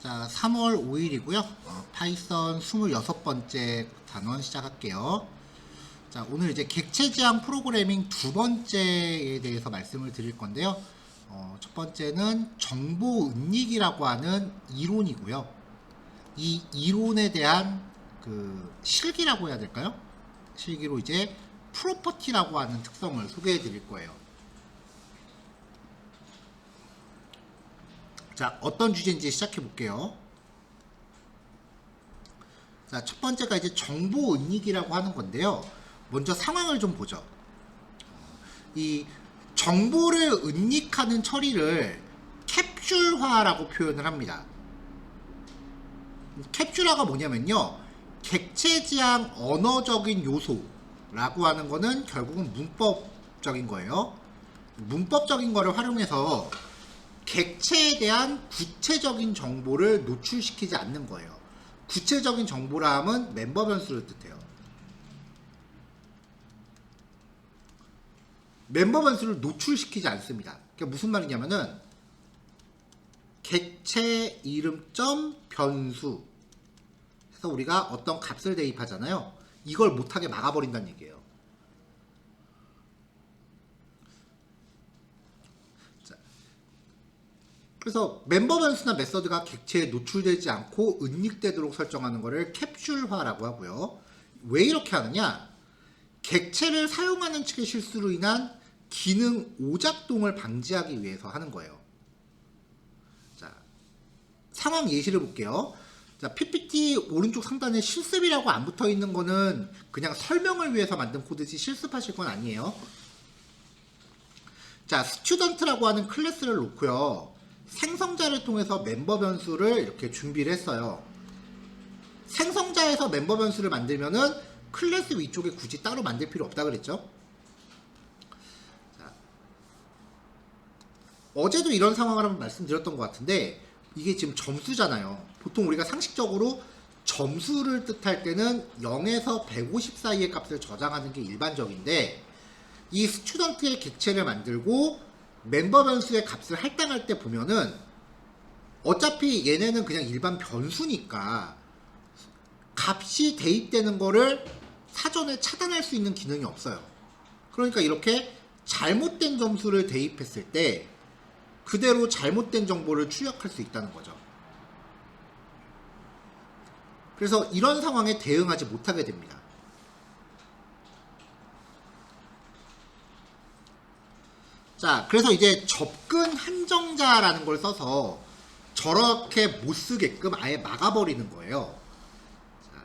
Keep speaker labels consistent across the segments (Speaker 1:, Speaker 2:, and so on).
Speaker 1: 자, 3월 5일이고요. 파이썬 26번째 단원 시작할게요. 자, 오늘 이제 객체지향 프로그래밍 두 번째에 대해서 말씀을 드릴 건데요. 첫 번째는 정보 은닉이라고 하는 이론이고요. 이 이론에 대한 그 실기라고 해야 될까요? 실기로 이제 프로퍼티라고 하는 특성을 소개해 드릴 거예요. 자, 어떤 주제인지 시작해 볼게요. 자, 첫 번째가 이제 정보 은닉이라고 하는 건데요. 먼저 상황을 좀 보죠. 이 정보를 은닉하는 처리를 캡슐화라고 표현을 합니다. 캡슐화가 뭐냐면요, 객체지향 언어적인 요소라고 하는 거는 결국은 문법적인 거예요. 문법적인 거를 활용해서 객체에 대한 구체적인 정보를 노출시키지 않는 거예요. 구체적인 정보라 함은 멤버 변수를 뜻해요. 멤버 변수를 노출시키지 않습니다. 그게 무슨 말이냐면은 객체 이름 점 변수 해서 우리가 어떤 값을 대입하잖아요. 이걸 못하게 막아버린다는 얘기예요. 그래서 멤버 변수나 메서드가 객체에 노출되지 않고 은닉되도록 설정하는 것을 캡슐화라고 하고요. 왜 이렇게 하느냐? 객체를 사용하는 측의 실수로 인한 기능 오작동을 방지하기 위해서 하는 거예요. 자, 상황 예시를 볼게요. 자, PPT 오른쪽 상단에 실습이라고 안 붙어 있는 거는 그냥 설명을 위해서 만든 코드지 실습하실 건 아니에요. 자, 스튜던트라고 하는 클래스를 놓고요. 생성자를 통해서 멤버 변수를 이렇게 준비를 했어요. 생성자에서 멤버 변수를 만들면은 클래스 위쪽에 굳이 따로 만들 필요 없다 그랬죠? 자, 어제도 이런 상황을 한번 말씀드렸던 것 같은데, 이게 지금 점수잖아요. 보통 우리가 상식적으로 점수를 뜻할 때는 0에서 150 사이의 값을 저장하는 게 일반적인데, 이 스튜던트의 객체를 만들고 멤버 변수의 값을 할당할 때 보면은 어차피 얘네는 그냥 일반 변수니까 값이 대입되는 거를 사전에 차단할 수 있는 기능이 없어요. 그러니까 이렇게 잘못된 점수를 대입했을 때 그대로 잘못된 정보를 출력할 수 있다는 거죠. 그래서 이런 상황에 대응하지 못하게 됩니다. 자, 그래서 이제 접근 한정자라는 걸 써서 저렇게 못 쓰게끔 아예 막아버리는 거예요. 자,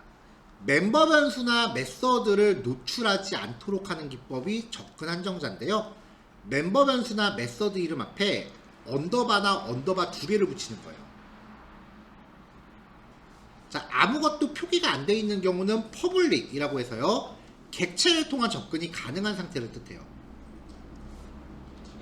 Speaker 1: 멤버 변수나 메서드를 노출하지 않도록 하는 기법이 접근 한정자인데요. 멤버 변수나 메서드 이름 앞에 언더바나 언더바 두 개를 붙이는 거예요. 자, 아무것도 표기가 안 돼 있는 경우는 퍼블릭이라고 해서요, 객체를 통한 접근이 가능한 상태를 뜻해요.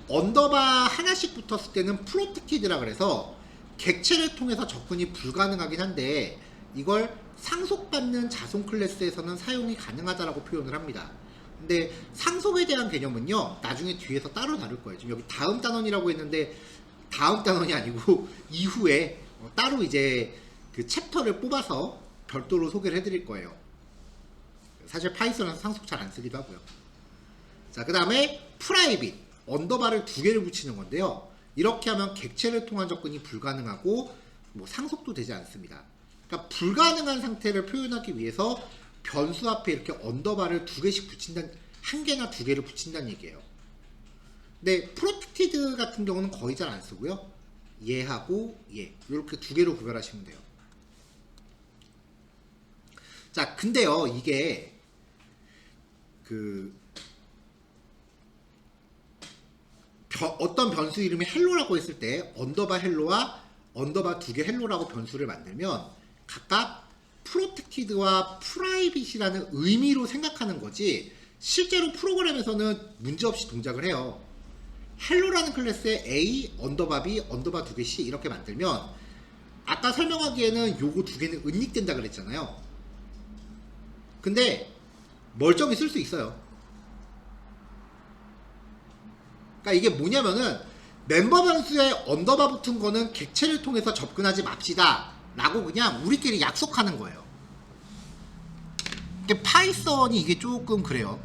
Speaker 1: 언더바 하나씩 붙었을 때는 프로텍티드라 그래서 객체를 통해서 접근이 불가능하긴 한데, 이걸 상속받는 자손 클래스에서는 사용이 가능하다라고 표현을 합니다. 근데 상속에 대한 개념은요, 나중에 뒤에서 따로 다룰 거예요. 지금 여기 다음 단원이라고 했는데 다음 단원이 아니고 이후에 따로 이제 그 챕터를 뽑아서 별도로 소개를 해드릴 거예요. 사실 파이썬에서 상속 잘 안 쓰기도 하고요. 자, 그 다음에 프라이빗 언더바를 두 개를 붙이는 건데요. 이렇게 하면 객체를 통한 접근이 불가능하고 뭐 상속도 되지 않습니다. 그러니까 불가능한 상태를 표현하기 위해서 변수 앞에 이렇게 언더바를 두 개씩 붙인다는, 한 개나 두 개를 붙인다는 얘기예요. 근데 프로텍티드 같은 경우는 거의 잘 안 쓰고요. 얘하고 얘 이렇게 두 개로 구별하시면 돼요. 자, 근데요, 이게 어떤 변수 이름이 헬로라고 했을 때 언더바 헬로와 언더바 두 개 헬로라고 변수를 만들면 각각 프로텍티드와 프라이빗이라는 의미로 생각하는 거지, 실제로 프로그램에서는 문제없이 동작을 해요. 헬로라는 클래스에 A, 언더바 B, 언더바 두 개 C 이렇게 만들면 아까 설명하기에는 요거 두 개는 은닉된다 그랬잖아요. 근데 멀쩡히 쓸 수 있어요. 그러니까 이게 뭐냐면은 멤버 변수에 언더바 붙은 거는 객체를 통해서 접근하지 맙시다 라고 그냥 우리끼리 약속하는 거예요. 이게 파이썬이 이게 조금 그래요.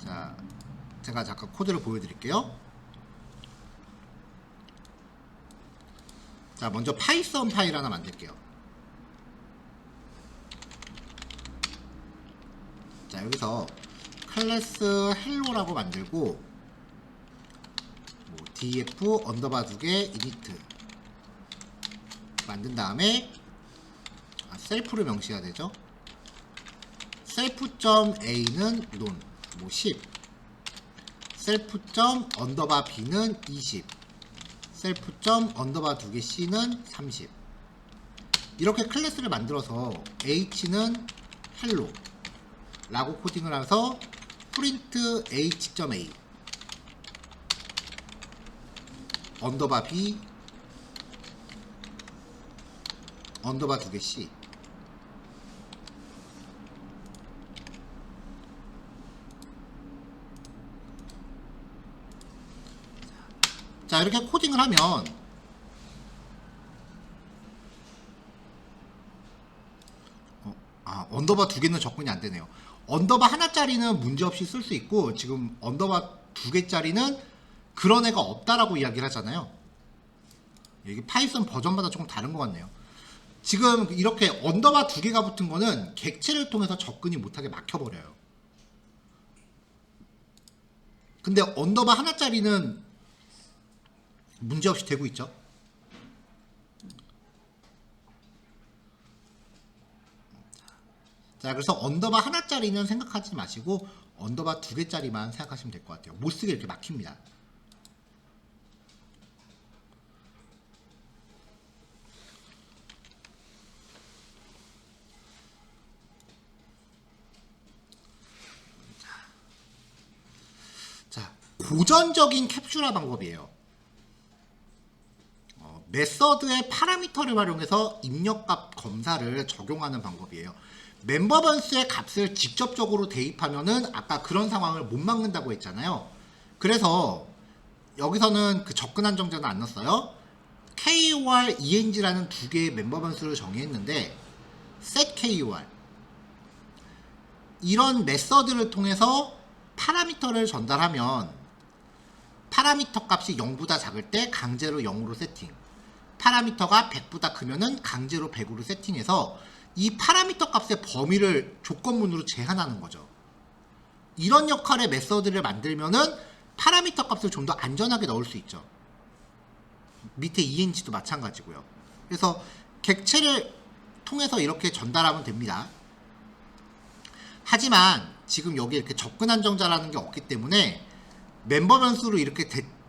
Speaker 1: 자, 제가 잠깐 코드를 보여드릴게요. 자, 먼저 파이썬 파일 하나 만들게요. 자, 여기서 클래스 헬로라고 만들고 뭐 df 언더바 2개 init 만든 다음에 셀프를 명시해야 되죠. 셀프.a는 non 뭐 10, 셀프.언더바 b는 20, 셀프.언더바 2개 c는 30. 이렇게 클래스를 만들어서 h는 hello 라고 코딩을 해서 print h.a 언더바 b 언더바 2개 c. 자, 이렇게 코딩을 하면 언더바 2개는 접근이 안 되네요. 언더바 하나짜리는 문제없이 쓸 수 있고 지금 언더바 2개짜리는 그런 애가 없다라고 이야기를 하잖아요. 이게 파이썬 버전마다 조금 다른 것 같네요. 지금 이렇게 언더바 2개가 붙은 거는 객체를 통해서 접근이 못하게 막혀버려요. 근데 언더바 하나짜리는 문제없이 되고 있죠. 자, 그래서 언더바 하나짜리는 생각하지 마시고 언더바 2개짜리만 생각하시면 될 것 같아요. 못쓰게 이렇게 막힙니다. 자, 고전적인 캡슐화 방법이에요. 메서드의 파라미터를 활용해서 입력값 검사를 적용하는 방법이에요. 멤버 변수의 값을 직접적으로 대입하면은 아까 그런 상황을 못 막는다고 했잖아요. 그래서 여기서는 그 접근 한정자는 안 넣었어요. KOR, ENG라는 두 개의 멤버 변수를 정의했는데 setKOR 이런 메서드를 통해서 파라미터를 전달하면 파라미터 값이 0보다 작을 때 강제로 0으로 세팅, 파라미터가 100보다 크면은 강제로 100으로 세팅해서 이 파라미터 값의 범위를 조건문으로 제한하는 거죠. 이런 역할의 메서드를 만들면은 파라미터 값을 좀 더 안전하게 넣을 수 있죠. 밑에 ENG도 마찬가지고요. 그래서 객체를 통해서 이렇게 전달하면 됩니다. 하지만 지금 여기 이렇게 접근 한정자라는 게 없기 때문에 멤버 변수로 이렇게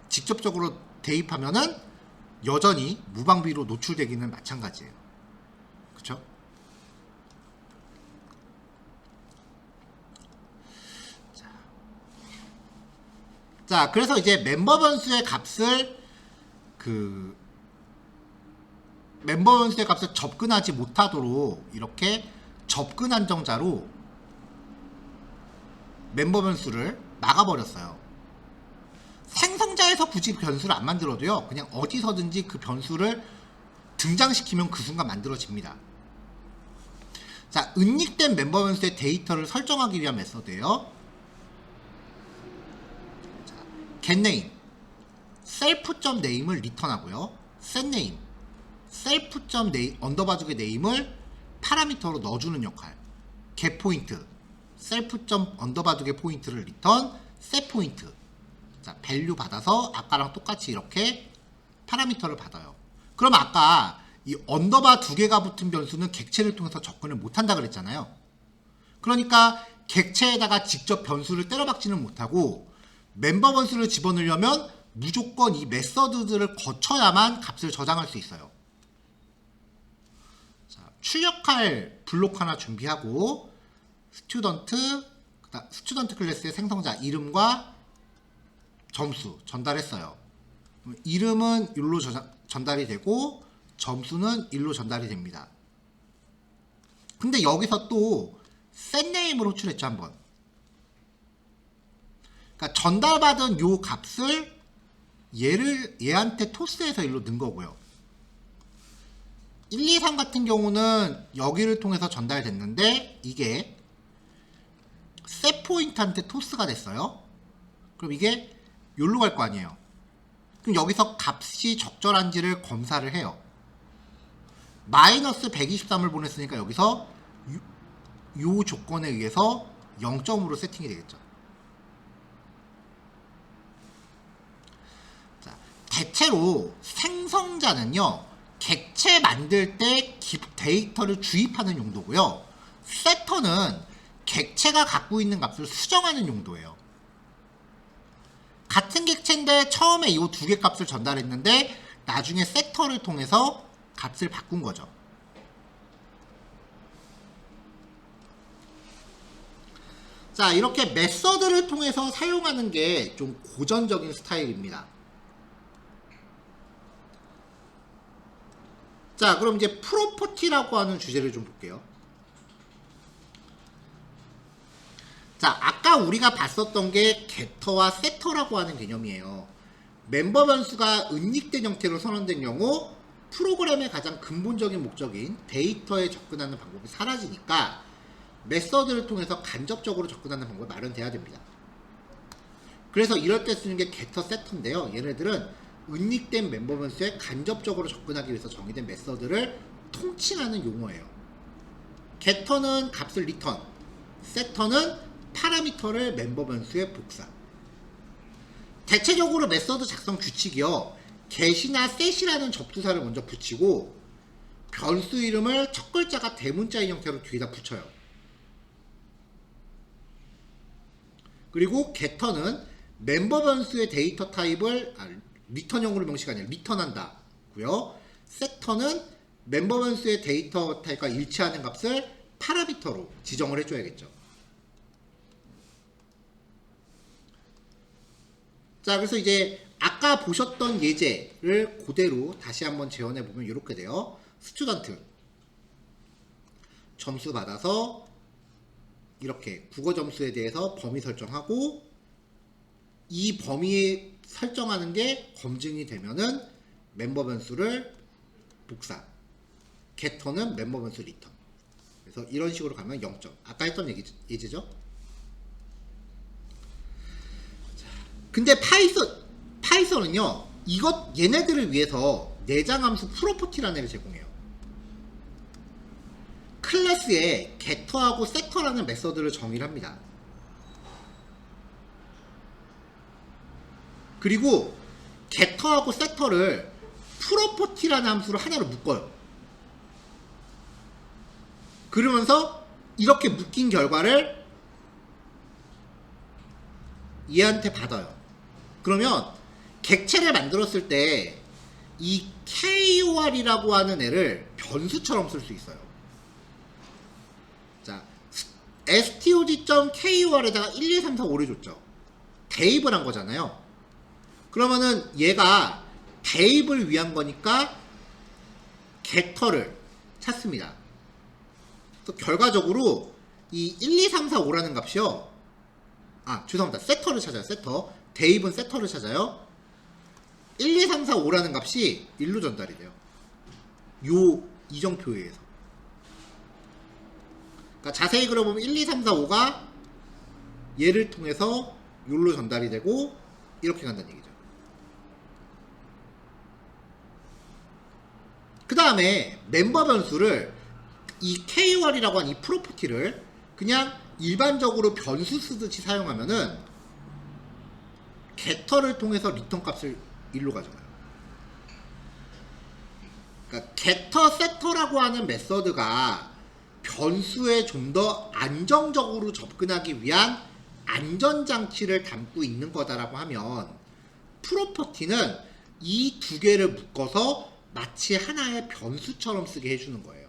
Speaker 1: 직접적으로 대입하면은 여전히 무방비로 노출되기는 마찬가지예요. 그쵸? 자, 그래서 이제 멤버 변수의 값을 멤버 변수의 값을 접근하지 못하도록 이렇게 접근 한정자로 멤버 변수를 막아버렸어요. 생성자에서 굳이 변수를 안 만들어도요, 그냥 어디서든지 그 변수를 등장시키면 그 순간 만들어집니다. 자, 은닉된 멤버 변수의 데이터를 설정하기 위한 메서드예요. 자, getName, self.name을 리턴하고요. setName, self.name, 언더바 2개 name을 파라미터로 넣어주는 역할. getPoint, self.언더바 2개 포인트를 리턴, setPoint. 자, 밸류 받아서 아까랑 똑같이 이렇게 파라미터를 받아요. 그럼 아까 이 언더바 2개가 붙은 변수는 객체를 통해서 접근을 못한다 그랬잖아요. 그러니까 객체에다가 직접 변수를 때려박지는 못하고 멤버 변수를 집어넣으려면 무조건 이 메서드들을 거쳐야만 값을 저장할 수 있어요. 자, 출력할 블록 하나 준비하고 스튜던트 클래스의 생성자 이름과 점수 전달했어요. 이름은 1로 전달이 되고 점수는 1로 전달이 됩니다. 근데 여기서 또 setName을 호출했죠, 한번. 그러니까 전달받은 요 값을 얘한테 토스해서 일로 넣은 거고요. 1, 2, 3 같은 경우는 여기를 통해서 전달됐는데 이게 셋 포인트한테 토스가 됐어요. 그럼 이게 여기로 갈 거 아니에요. 그럼 여기서 값이 적절한지를 검사를 해요. 마이너스 123을 보냈으니까 여기서 요 조건에 의해서 0점으로 세팅이 되겠죠. 자, 대체로 생성자는요, 객체 만들 때 데이터를 주입하는 용도고요. 세터는 객체가 갖고 있는 값을 수정하는 용도예요. 같은 객체인데 처음에 이 두 개 값을 전달했는데 나중에 세터를 통해서 값을 바꾼 거죠. 자, 이렇게 메서드를 통해서 사용하는 게 좀 고전적인 스타일입니다. 자, 그럼 이제 프로퍼티라고 하는 주제를 좀 볼게요. 자, 아까 우리가 봤었던 게 게터와 세터라고 하는 개념이에요. 멤버 변수가 은닉된 형태로 선언된 경우 프로그램의 가장 근본적인 목적인 데이터에 접근하는 방법이 사라지니까 메서드를 통해서 간접적으로 접근하는 방법이 마련돼야 됩니다. 그래서 이럴 때 쓰는 게 게터, 세터인데요. 얘네들은 은닉된 멤버 변수에 간접적으로 접근하기 위해서 정의된 메서드를 통칭하는 용어예요. 게터는 값을 리턴, 세터는 파라미터를 멤버 변수에 복사. 대체적으로 메서드 작성 규칙이요, get이나 set이라는 접두사를 먼저 붙이고 변수 이름을 첫 글자가 대문자인 형태로 뒤에다 붙여요. 그리고 getter는 멤버 변수의 데이터 타입을 리턴형으로 명시가 아니라 리턴한다고요. setter는 멤버 변수의 데이터 타입과 일치하는 값을 파라미터로 지정을 해줘야겠죠. 자, 그래서 이제 아까 보셨던 예제를 그대로 다시 한번 재현해 보면 이렇게 돼요. 스튜던트 점수 받아서 이렇게 국어 점수에 대해서 범위 설정하고, 이 범위 설정하는 게 검증이 되면은 멤버 변수를 복사, getter는 멤버 변수 리턴. 그래서 이런 식으로 가면 0점. 아까 했던 예제죠. 근데 파이썬은요, 얘네들을 위해서 내장함수 프로퍼티라는 애를 제공해요. 클래스에 getter하고 setter라는 메서드를 정의를 합니다. 그리고 getter하고 setter를 프로퍼티라는 함수로 하나로 묶어요. 그러면서 이렇게 묶인 결과를 얘한테 받아요. 그러면 객체를 만들었을 때 이 KOR이라고 하는 애를 변수처럼 쓸 수 있어요. 자, stog.kor에다가 1, 2, 3, 4, 5를 줬죠. 대입을 한 거잖아요. 그러면은 얘가 대입을 위한 거니까 getter를 찾습니다. 그래서 결과적으로 이 1, 2, 3, 4, 5라는 값이요, 죄송합니다. 세터를 찾아요. 세터. 대입은 세터를 찾아요. 1, 2, 3, 4, 5라는 값이 1로 전달이 돼요. 요 이정표에 의해서. 그러니까 자세히 그려보면 1, 2, 3, 4, 5가 얘를 통해서 요로 전달이 되고 이렇게 간다는 얘기죠. 그 다음에 멤버 변수를 이 KOR이라고 하는 이 프로퍼티를 그냥 일반적으로 변수 쓰듯이 사용하면은 getter를 통해서 리턴 값을 1로 가져가요. 그러니까 getter, setter라고 하는 메서드가 변수에 좀 더 안정적으로 접근하기 위한 안전장치를 담고 있는 거다라고 하면, 프로퍼티는 이 두 개를 묶어서 마치 하나의 변수처럼 쓰게 해주는 거예요.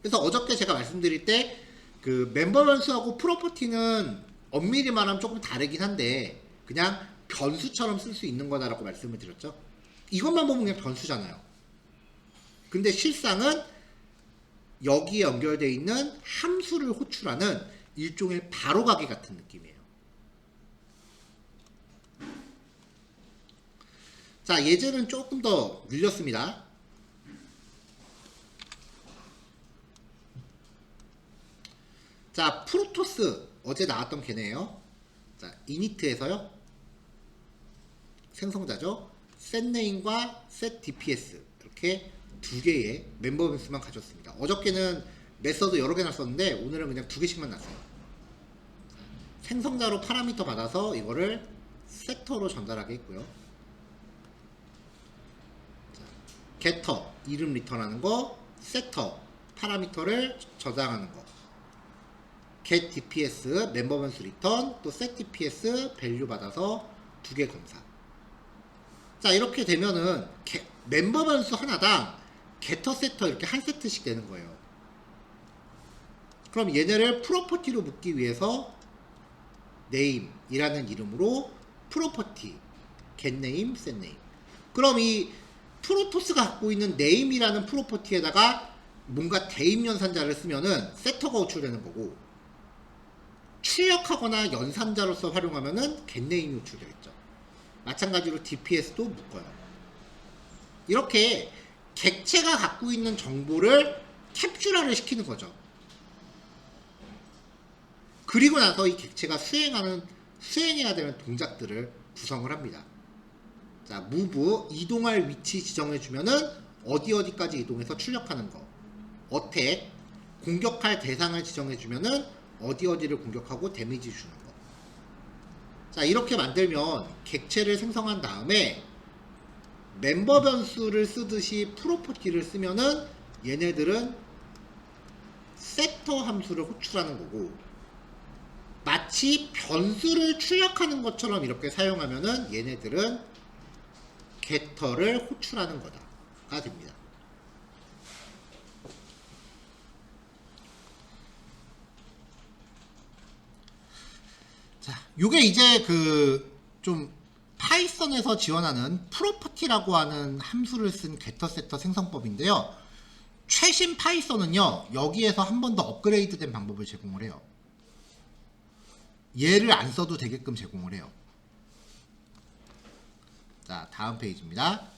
Speaker 1: 그래서 어저께 제가 말씀드릴 때 그 멤버 변수하고 프로퍼티는 엄밀히 말하면 조금 다르긴 한데 그냥 변수처럼 쓸 수 있는 거다라고 말씀을 드렸죠. 이것만 보면 그냥 변수잖아요. 근데 실상은 여기에 연결되어 있는 함수를 호출하는 일종의 바로가기 같은 느낌이에요. 자, 예제는 조금 더 늘렸습니다. 자, 프로토스 어제 나왔던 걔네예요. 자, 이니트에서요. 생성자죠. setName과 setDPS 이렇게 두 개의 멤버 변수만 가졌습니다. 어저께는 메서드 여러 개나 썼는데 오늘은 그냥 두 개씩만 놨어요. 생성자로 파라미터 받아서 이거를 섹터로 전달하게 했고요. 자, getter 이름 리턴하는 거, setter 파라미터를 저장하는 거, get DPS 멤버 변수 리턴, 또 set DPS 밸류 받아서 두 개 검사. 자, 이렇게 되면은 멤버 변수 하나당 getter, setter 이렇게 한 세트씩 되는 거예요. 그럼 얘네를 프로퍼티로 묶기 위해서 name이라는 이름으로 프로퍼티 getName, setName. 그럼 이 프로토스가 갖고 있는 name이라는 프로퍼티에다가 뭔가 대입 연산자를 쓰면은 setter가 호출되는 거고, 출력하거나 연산자로서 활용하면은 getName이 호출되겠죠. 마찬가지로 DPS도 묶어요. 이렇게 객체가 갖고 있는 정보를 캡슐화를 시키는 거죠. 그리고 나서 이 객체가 수행해야 되는 동작들을 구성을 합니다. 자, move 이동할 위치 지정해주면은 어디까지 이동해서 출력하는 거. attack 공격할 대상을 지정해주면은 어디를 공격하고 데미지 주는 거. 자, 이렇게 만들면 객체를 생성한 다음에 멤버 변수를 쓰듯이 프로퍼티를 쓰면은 얘네들은 setter 함수를 호출하는 거고, 마치 변수를 출력하는 것처럼 이렇게 사용하면은 얘네들은 getter를 호출하는 거다가 됩니다. 자, 요게 이제 좀 파이썬에서 지원하는 프로퍼티라고 하는 함수를 쓴 getter, setter 생성법인데요. 최신 파이썬은요, 여기에서 한 번 더 업그레이드된 방법을 제공을 해요. 얘를 안 써도 되게끔 제공을 해요. 자, 다음 페이지입니다.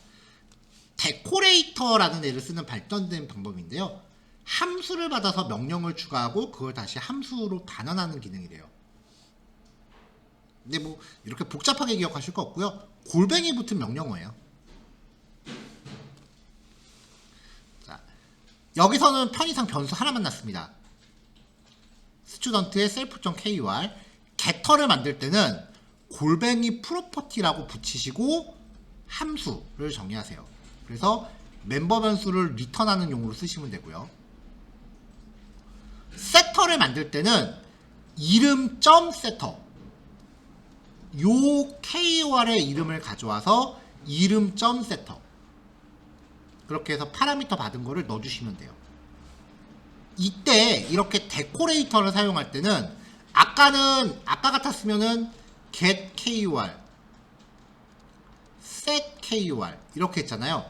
Speaker 1: 데코레이터라는 애를 쓰는 발전된 방법인데요. 함수를 받아서 명령을 추가하고 그걸 다시 함수로 반환하는 기능이래요. 근데 뭐 이렇게 복잡하게 기억하실 거 없고요. 골뱅이 붙은 명령어예요. 자, 여기서는 편의상 변수 하나만 놨습니다. 스튜던트의 self.kur getter를 만들 때는 골뱅이 프로퍼티라고 붙이시고 함수를 정의하세요. 그래서 멤버 변수를 리턴하는 용으로 쓰시면 되고요. setter를 만들 때는 이름.setter 요 KOR의 이름을 가져와서 이름.setter 그렇게 해서 파라미터 받은 거를 넣어주시면 돼요. 이때 이렇게 데코레이터를 사용할 때는 아까 같았으면은 get KOR, set KOR 이렇게 했잖아요.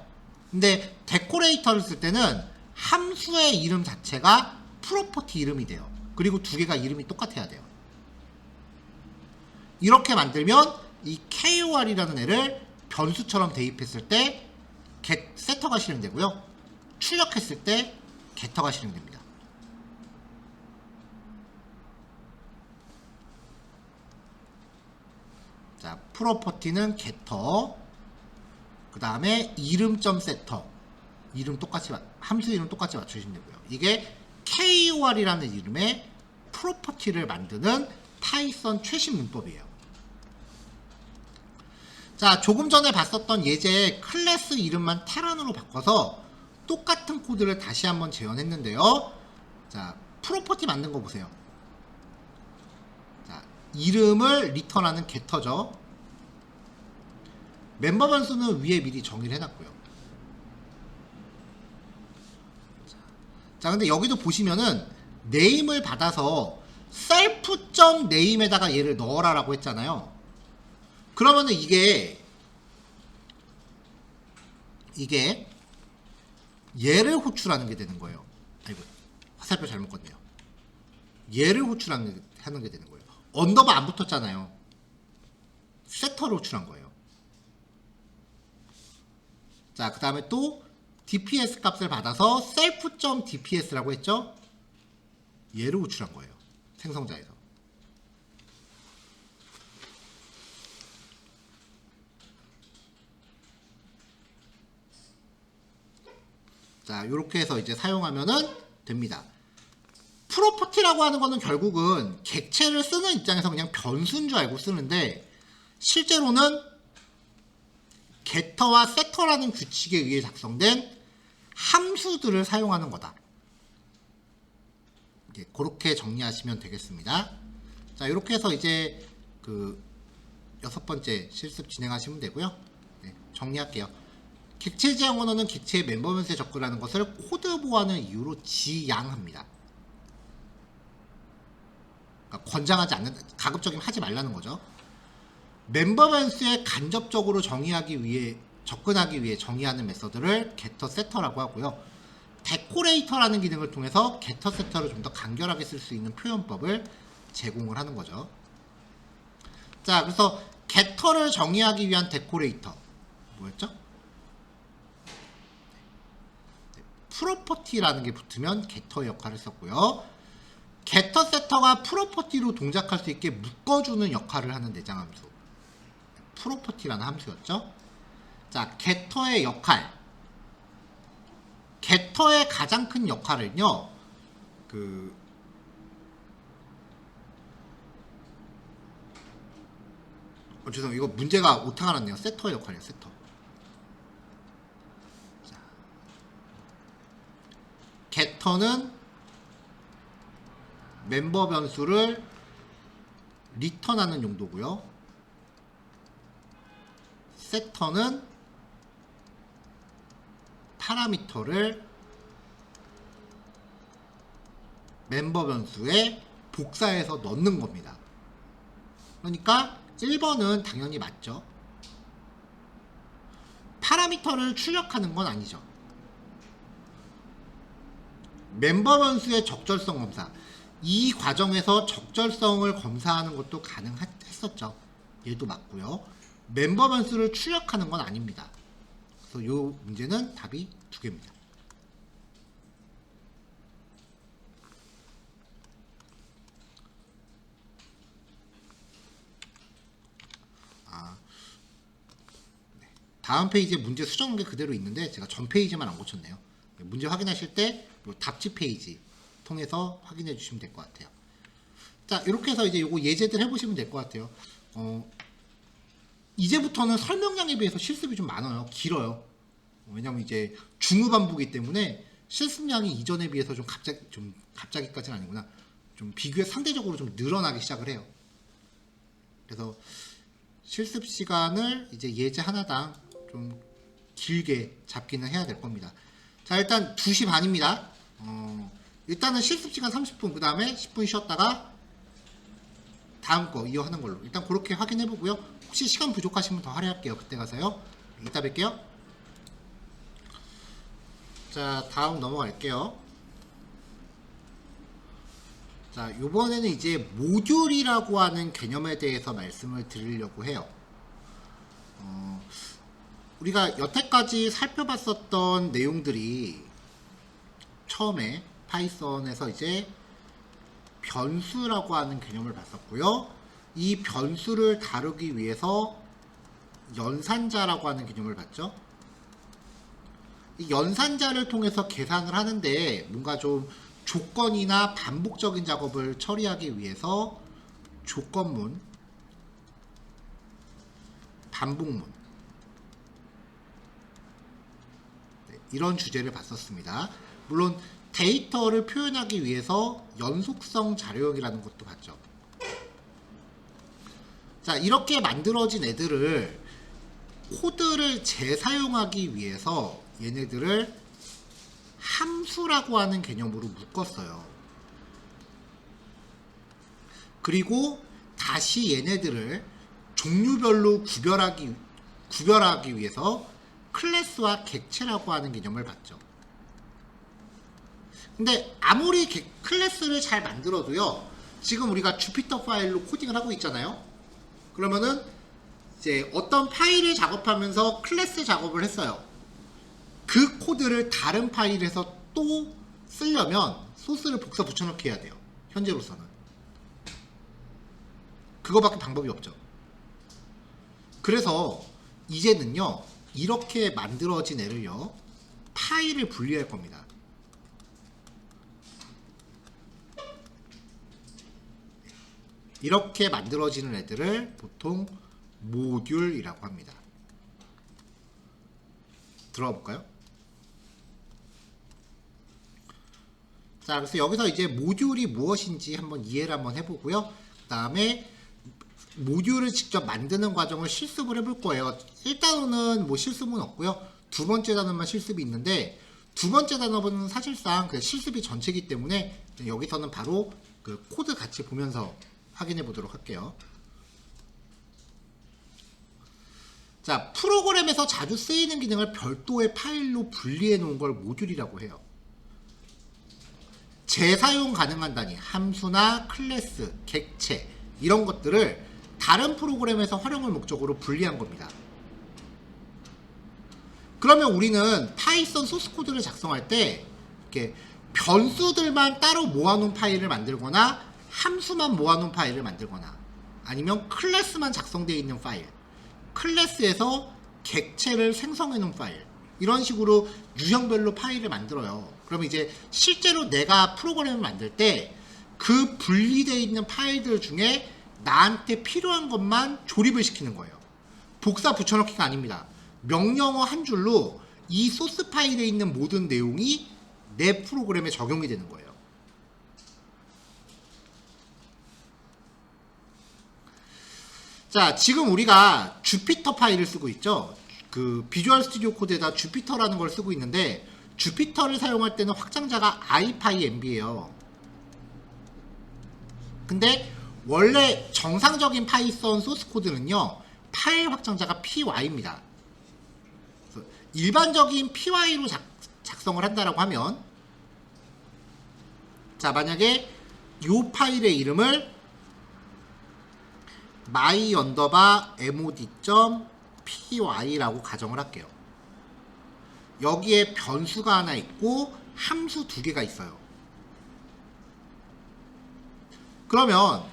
Speaker 1: 근데 데코레이터를 쓸 때는 함수의 이름 자체가 프로퍼티 이름이 돼요. 그리고 두 개가 이름이 똑같아야 돼요. 이렇게 만들면 이 KOR이라는 애를 변수처럼 대입했을 때 get setter가 실행되고요. 출력했을 때 getter가 실행됩니다. 자, 프로퍼티는 getter, 그 다음에 이름.setter 함수 이름 똑같이 맞추시면 되고요. 이게 KOR이라는 이름의 프로퍼티를 만드는 파이썬 최신 문법이에요. 자, 조금 전에 봤었던 예제 클래스 이름만 테란으로 바꿔서 똑같은 코드를 다시 한번 재현했는데요. 자, 프로퍼티 만든 거 보세요. 자, 이름을 리턴하는 getter죠. 멤버 변수는 위에 미리 정의를 해놨고요. 자, 근데 여기도 보시면은 name을 받아서 self.name에다가 얘를 넣어라 라고 했잖아요. 그러면은 이게 얘를 호출하는 게 되는 거예요. 아이고, 화살표 잘못 껐네요. 얘를 호출하는 게 되는 거예요. 언더바 안 붙었잖아요. 세터를 호출한 거예요. 자, 그 다음에 또 DPS 값을 받아서 self.dps라고 했죠? 얘를 호출한 거예요. 생성자에서. 자, 요렇게 해서 이제 사용하면은 됩니다. 프로퍼티라고 하는 거는 결국은 객체를 쓰는 입장에서 그냥 변수인 줄 알고 쓰는데, 실제로는 getter와 setter라는 규칙에 의해 작성된 함수들을 사용하는 거다. 그렇게 정리하시면 되겠습니다. 자, 이렇게 해서 이제 그 6번째 실습 진행하시면 되고요. 네, 정리할게요. 객체 지향 언어는 객체의 멤버 변수에 접근하는 것을 코드 보호하는 이유로 지양합니다. 그러니까 권장하지 않는, 가급적이면 하지 말라는 거죠. 멤버 변수에 간접적으로 접근하기 위해 정의하는 메서드를 getter, setter라고 하고요. 데코레이터라는 기능을 통해서 getter, setter를 좀 더 간결하게 쓸 수 있는 표현법을 제공을 하는 거죠. 자, 그래서 getter를 정의하기 위한 데코레이터 뭐였죠? 프로퍼티라는 게 붙으면 getter 역할을 썼고요. getter, setter가 프로퍼티로 동작할 수 있게 묶어주는 역할을 하는 내장 함수, 프로퍼티라는 함수였죠. 자, getter의 역할, getter의 가장 큰 역할은요, 죄송해요. 이거 문제가 오타가 났네요. setter의 역할이에요. setter. 자, getter는 멤버 변수를 리턴하는 용도고요. setter는 파라미터를 멤버 변수에 복사해서 넣는 겁니다. 그러니까 1번은 당연히 맞죠. 파라미터를 출력하는 건 아니죠. 멤버 변수의 적절성 검사, 이 과정에서 적절성을 검사하는 것도 가능했었죠. 얘도 맞고요. 멤버 변수를 출력하는 건 아닙니다. 그래서 이 문제는 답이 2개입니다. 다음 페이지에 문제 수정한 게 그대로 있는데 제가 전 페이지만 안 고쳤네요. 문제 확인하실 때 답지 페이지 통해서 확인해 주시면 될 것 같아요. 자, 이렇게 해서 이제 요거 예제들 해보시면 될 것 같아요. 이제부터는 설명량에 비해서 실습이 좀 많아요. 길어요. 왜냐면 이제 중후반부기 때문에 실습량이 이전에 비해서 갑자기까지는 아니구나. 좀 비교해 상대적으로 좀 늘어나기 시작을 해요. 그래서 실습 시간을 이제 예제 하나당 좀 길게 잡기는 해야 될 겁니다. 자, 일단 2시 반입니다. 일단은 실습 시간 30분, 그 다음에 10분 쉬었다가 다음 거 이어하는 걸로 일단 그렇게 확인해 보고요. 혹시 시간 부족하시면 더 할애할게요. 그때 가서요. 이따 뵐게요. 자, 다음 넘어갈게요. 자, 요번에는 이제 모듈이라고 하는 개념에 대해서 말씀을 드리려고 해요. 우리가 여태까지 살펴봤었던 내용들이 처음에 파이썬에서 이제 변수라고 하는 개념을 봤었고요. 이 변수를 다루기 위해서 연산자라고 하는 개념을 봤죠. 이 연산자를 통해서 계산을 하는데 뭔가 좀 조건이나 반복적인 작업을 처리하기 위해서 조건문, 반복문, 이런 주제를 봤었습니다. 물론 데이터를 표현하기 위해서 연속성 자료형이라는 것도 봤죠. 자, 이렇게 만들어진 애들을 코드를 재사용하기 위해서 얘네들을 함수라고 하는 개념으로 묶었어요. 그리고 다시 얘네들을 종류별로 구별하기 위해서 클래스와 객체라고 하는 개념을 봤죠. 근데 아무리 클래스를 잘 만들어도요, 지금 우리가 주피터 파일로 코딩을 하고 있잖아요. 그러면은 이제 어떤 파일을 작업하면서 클래스 작업을 했어요. 그 코드를 다른 파일에서 또 쓰려면 소스를 복사 붙여넣기 해야 돼요. 현재로서는. 그거밖에 방법이 없죠. 그래서 이제는요, 이렇게 만들어진 애를요, 파일을 분리할 겁니다. 이렇게 만들어지는 애들을 보통 모듈이라고 합니다. 들어가 볼까요? 자, 그래서 여기서 이제 모듈이 무엇인지 한번 이해를 한번 해보고요. 그 다음에 모듈을 직접 만드는 과정을 실습을 해볼 거예요. 1단원은 뭐 실습은 없고요. 두 번째 단원만 실습이 있는데, 두 번째 단원은 사실상 그 실습이 전체이기 때문에 여기서는 바로 그 코드 같이 보면서 확인해 보도록 할게요. 자, 프로그램에서 자주 쓰이는 기능을 별도의 파일로 분리해 놓은 걸 모듈이라고 해요. 재사용 가능한 단위, 함수나 클래스, 객체 이런 것들을 다른 프로그램에서 활용을 목적으로 분리한 겁니다. 그러면 우리는 파이썬 소스 코드를 작성할 때 이렇게 변수들만 따로 모아놓은 파일을 만들거나 함수만 모아놓은 파일을 만들거나 아니면 클래스만 작성되어 있는 파일, 클래스에서 객체를 생성해 놓은 파일, 이런 식으로 유형별로 파일을 만들어요. 그러면 이제 실제로 내가 프로그램을 만들 때 그 분리되어 있는 파일들 중에 나한테 필요한 것만 조립을 시키는 거예요. 복사 붙여넣기가 아닙니다. 명령어 한 줄로 이 소스 파일에 있는 모든 내용이 내 프로그램에 적용이 되는 거예요. 자, 지금 우리가 주피터 파일을 쓰고 있죠. 그 비주얼 스튜디오 코드에다 주피터라는 걸 쓰고 있는데, 주피터를 사용할 때는 확장자가 ipynb예요. 근데 원래 정상적인 파이썬 소스 코드는요, 파일 확장자가 py입니다. 일반적인 py로 작성을 한다라고 하면, 자, 만약에 이 파일의 이름을 my_mod.py라고 가정을 할게요. 여기에 변수가 하나 있고 함수 두 개가 있어요. 그러면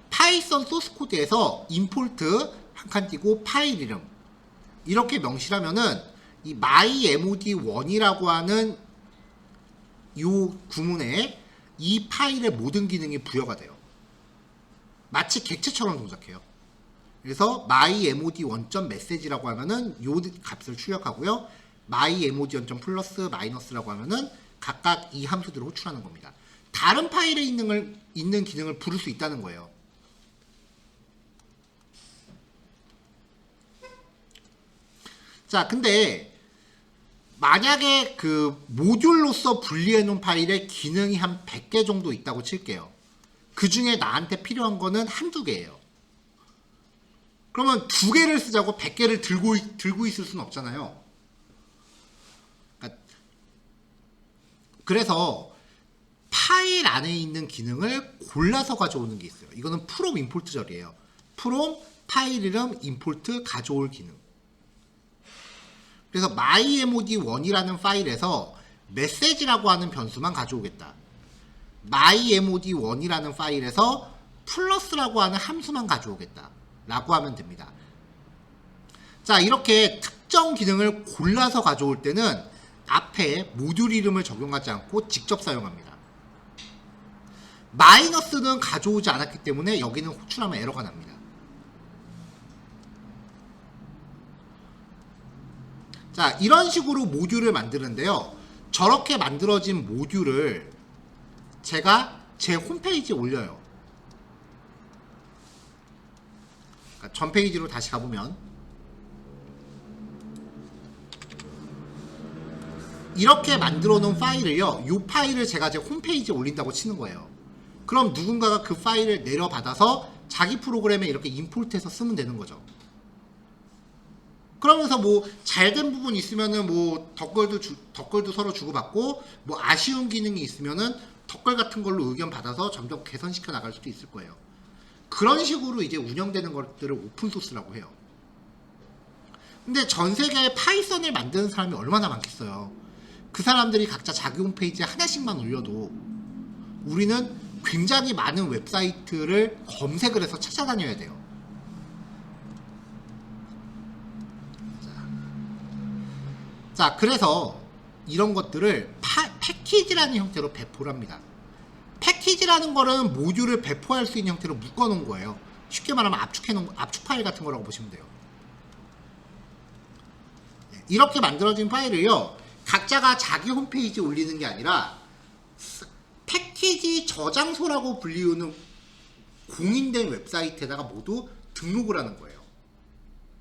Speaker 1: 파이썬 소스 코드에서 임포트 한 칸 띄고 파일 이름 이렇게 명시하면은 이 mymod1이라고 하는 이 구문에 이 파일의 모든 기능이 부여가 돼요. 마치 객체처럼 동작해요. 그래서 mymod1.message라고 하면은 요 값을 출력하고요. mymod1.plus 마이너스라고 하면은 각각 이 함수들을 호출하는 겁니다. 다른 파일에 있는 기능을 부를 수 있다는 거예요. 자, 근데 만약에 그 모듈로서 분리해 놓은 파일에 기능이 한 100개 정도 있다고 칠게요. 그 중에 나한테 필요한 거는 한두 개예요. 그러면 두 개를 쓰자고 100개를 들고 있을 수는 없잖아요. 그래서 파일 안에 있는 기능을 골라서 가져오는 게 있어요. 이거는 from 임포트 절이에요. from 파일 이름 임포트 가져올 기능. 그래서 mymod1이라는 파일에서 message라고 하는 변수만 가져오겠다. mymod1이라는 파일에서 플러스라고 하는 함수만 가져오겠다 라고 하면 됩니다. 자, 이렇게 특정 기능을 골라서 가져올 때는 앞에 모듈 이름을 적용하지 않고 직접 사용합니다. 마이너스는 가져오지 않았기 때문에 여기는 호출하면 에러가 납니다. 자, 이런 식으로 모듈을 만드는데요. 저렇게 만들어진 모듈을 제가 제 홈페이지에 올려요. 그러니까 전 페이지로 다시 가보면 이렇게 만들어 놓은 파일을요, 이 파일을 제가 제 홈페이지에 올린다고 치는 거예요. 그럼 누군가가 그 파일을 내려받아서 자기 프로그램에 이렇게 임포트해서 쓰면 되는 거죠. 그러면서 뭐 잘된 부분이 있으면은 뭐 덧글도 서로 주고받고, 뭐 아쉬운 기능이 있으면은 덧글 같은 걸로 의견 받아서 점점 개선시켜 나갈 수도 있을 거예요. 그런 식으로 이제 운영되는 것들을 오픈소스라고 해요. 근데 전 세계에 파이썬을 만드는 사람이 얼마나 많겠어요. 그 사람들이 각자 자기 홈페이지에 하나씩만 올려도 우리는 굉장히 많은 웹사이트를 검색을 해서 찾아다녀야 돼요. 자, 그래서 이런 것들을 패키지라는 형태로 배포를 합니다. 패키지라는 거는 모듈을 배포할 수 있는 형태로 묶어놓은 거예요. 쉽게 말하면 압축 파일 같은 거라고 보시면 돼요. 이렇게 만들어진 파일을요, 각자가 자기 홈페이지에 올리는 게 아니라 패키지 저장소라고 불리우는 공인된 웹사이트에다가 모두 등록을 하는 거예요.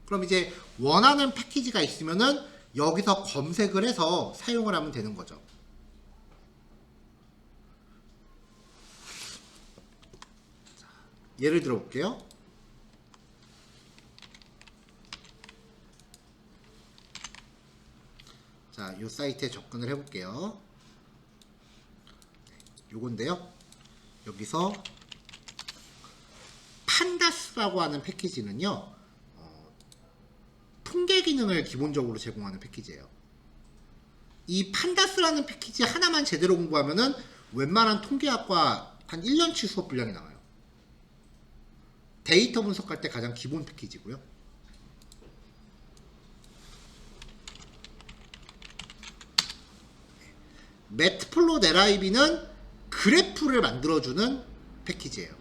Speaker 1: 그럼 이제 원하는 패키지가 있으면은 여기서 검색을 해서 사용을 하면 되는 거죠. 자, 예를 들어 볼게요. 자, 이 사이트에 접근을 해볼게요. 요건데요. 여기서 판다스라고 하는 패키지는요, 통계 기능을 기본적으로 제공하는 패키지예요. 이 판다스라는 패키지 하나만 제대로 공부하면은 웬만한 통계학과 한 1년치 수업 분량이 나와요. 데이터 분석할 때 가장 기본 패키지고요. 매트플로 네라이비는 그래프를 만들어주는 패키지예요.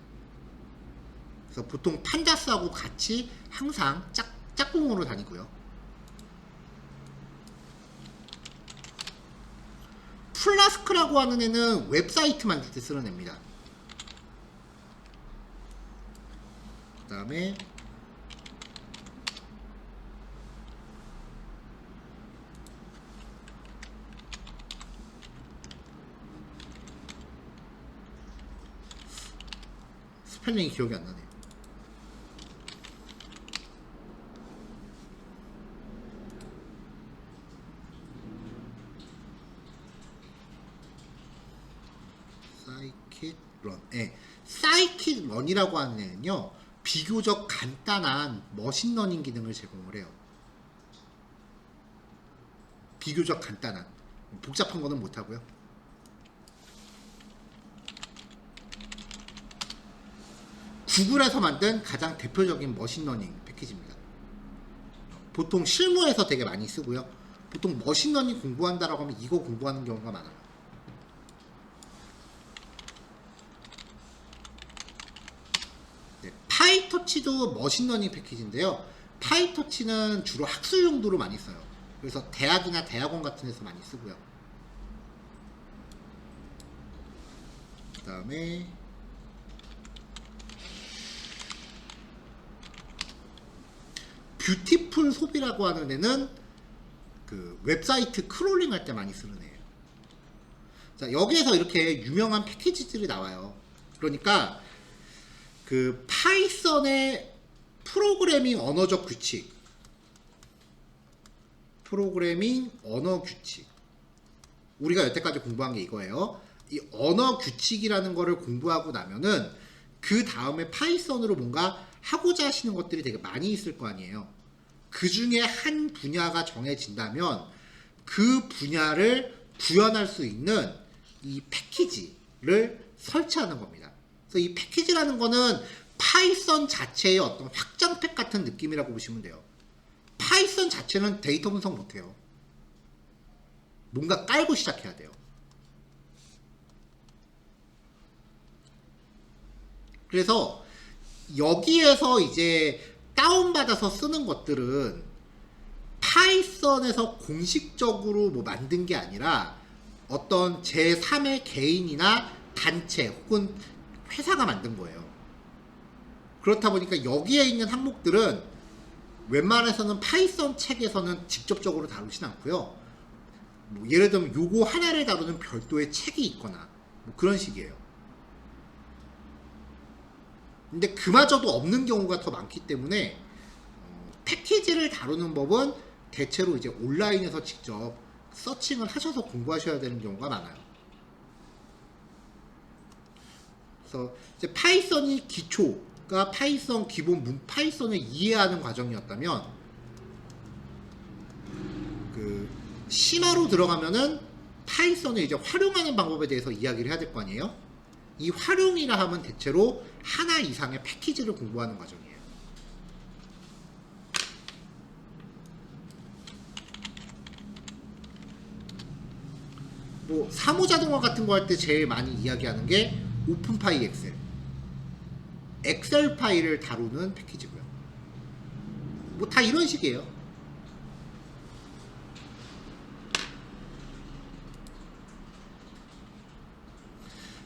Speaker 1: 그래서 보통 판다스하고 같이 항상 짝꿍으로 다니고요. 플라스크라고 하는 애는 웹사이트 만들 때 쓰는 애입니다. 그 다음에 스펠링이 기억이 안 나네요. 사이킷런. 네. 사이킷런이라고 하는 애는요, 비교적 간단한 머신러닝 기능을 제공을 해요. 비교적 간단한, 복잡한 거는 못하고요. 구글에서 만든 가장 대표적인 머신러닝 패키지입니다. 보통 실무에서 되게 많이 쓰고요. 보통 머신러닝 공부한다라고 하면 이거 공부하는 경우가 많아요. 네, 파이터치도 머신러닝 패키지인데요. 파이터치는 주로 학술 용도로 많이 써요. 그래서 대학이나 대학원 같은 데서 많이 쓰고요. 그 다음에 뷰티풀 소비라고 하는 애는 그 웹사이트 크롤링 할 때 많이 쓰는 애예요. 자, 여기에서 이렇게 유명한 패키지들이 나와요. 그러니까 그 파이썬의 프로그래밍 언어적 규칙, 프로그래밍 언어 규칙, 우리가 여태까지 공부한 게 이거예요. 이 언어 규칙이라는 거를 공부하고 나면은 그 다음에 파이썬으로 뭔가 하고자 하시는 것들이 되게 많이 있을 거 아니에요. 그 중에 한 분야가 정해진다면 그 분야를 구현할 수 있는 이 패키지를 설치하는 겁니다. 그래서 이 패키지라는 거는 파이썬 자체의 어떤 확장팩 같은 느낌이라고 보시면 돼요. 파이썬 자체는 데이터 분석 못해요. 뭔가 깔고 시작해야 돼요. 그래서 여기에서 이제 다운받아서 쓰는 것들은 파이썬에서 공식적으로 뭐 만든 게 아니라 어떤 제3의 개인이나 단체 혹은 회사가 만든 거예요. 그렇다 보니까 여기에 있는 항목들은 웬만해서는 파이썬 책에서는 직접적으로 다루진 않고요. 뭐 예를 들면 요거 하나를 다루는 별도의 책이 있거나 뭐 그런 식이에요. 근데 그마저도 없는 경우가 더 많기 때문에 패키지를 다루는 법은 대체로 이제 온라인에서 직접 서칭을 하셔서 공부하셔야 되는 경우가 많아요. 그래서 이제 파이썬이 기초가 파이썬 기본 파이썬을 이해하는 과정이었다면 그 심화로 들어가면은 파이썬을 이제 활용하는 방법에 대해서 이야기를 해야 될 거 아니에요? 이 활용이라 하면 대체로 하나 이상의 패키지를 공부하는 과정이에요. 뭐 사무자동화 같은 거 할 때 제일 많이 이야기하는 게 오픈파이 엑셀 파일을 다루는 패키지고요. 뭐 다 이런 식이에요.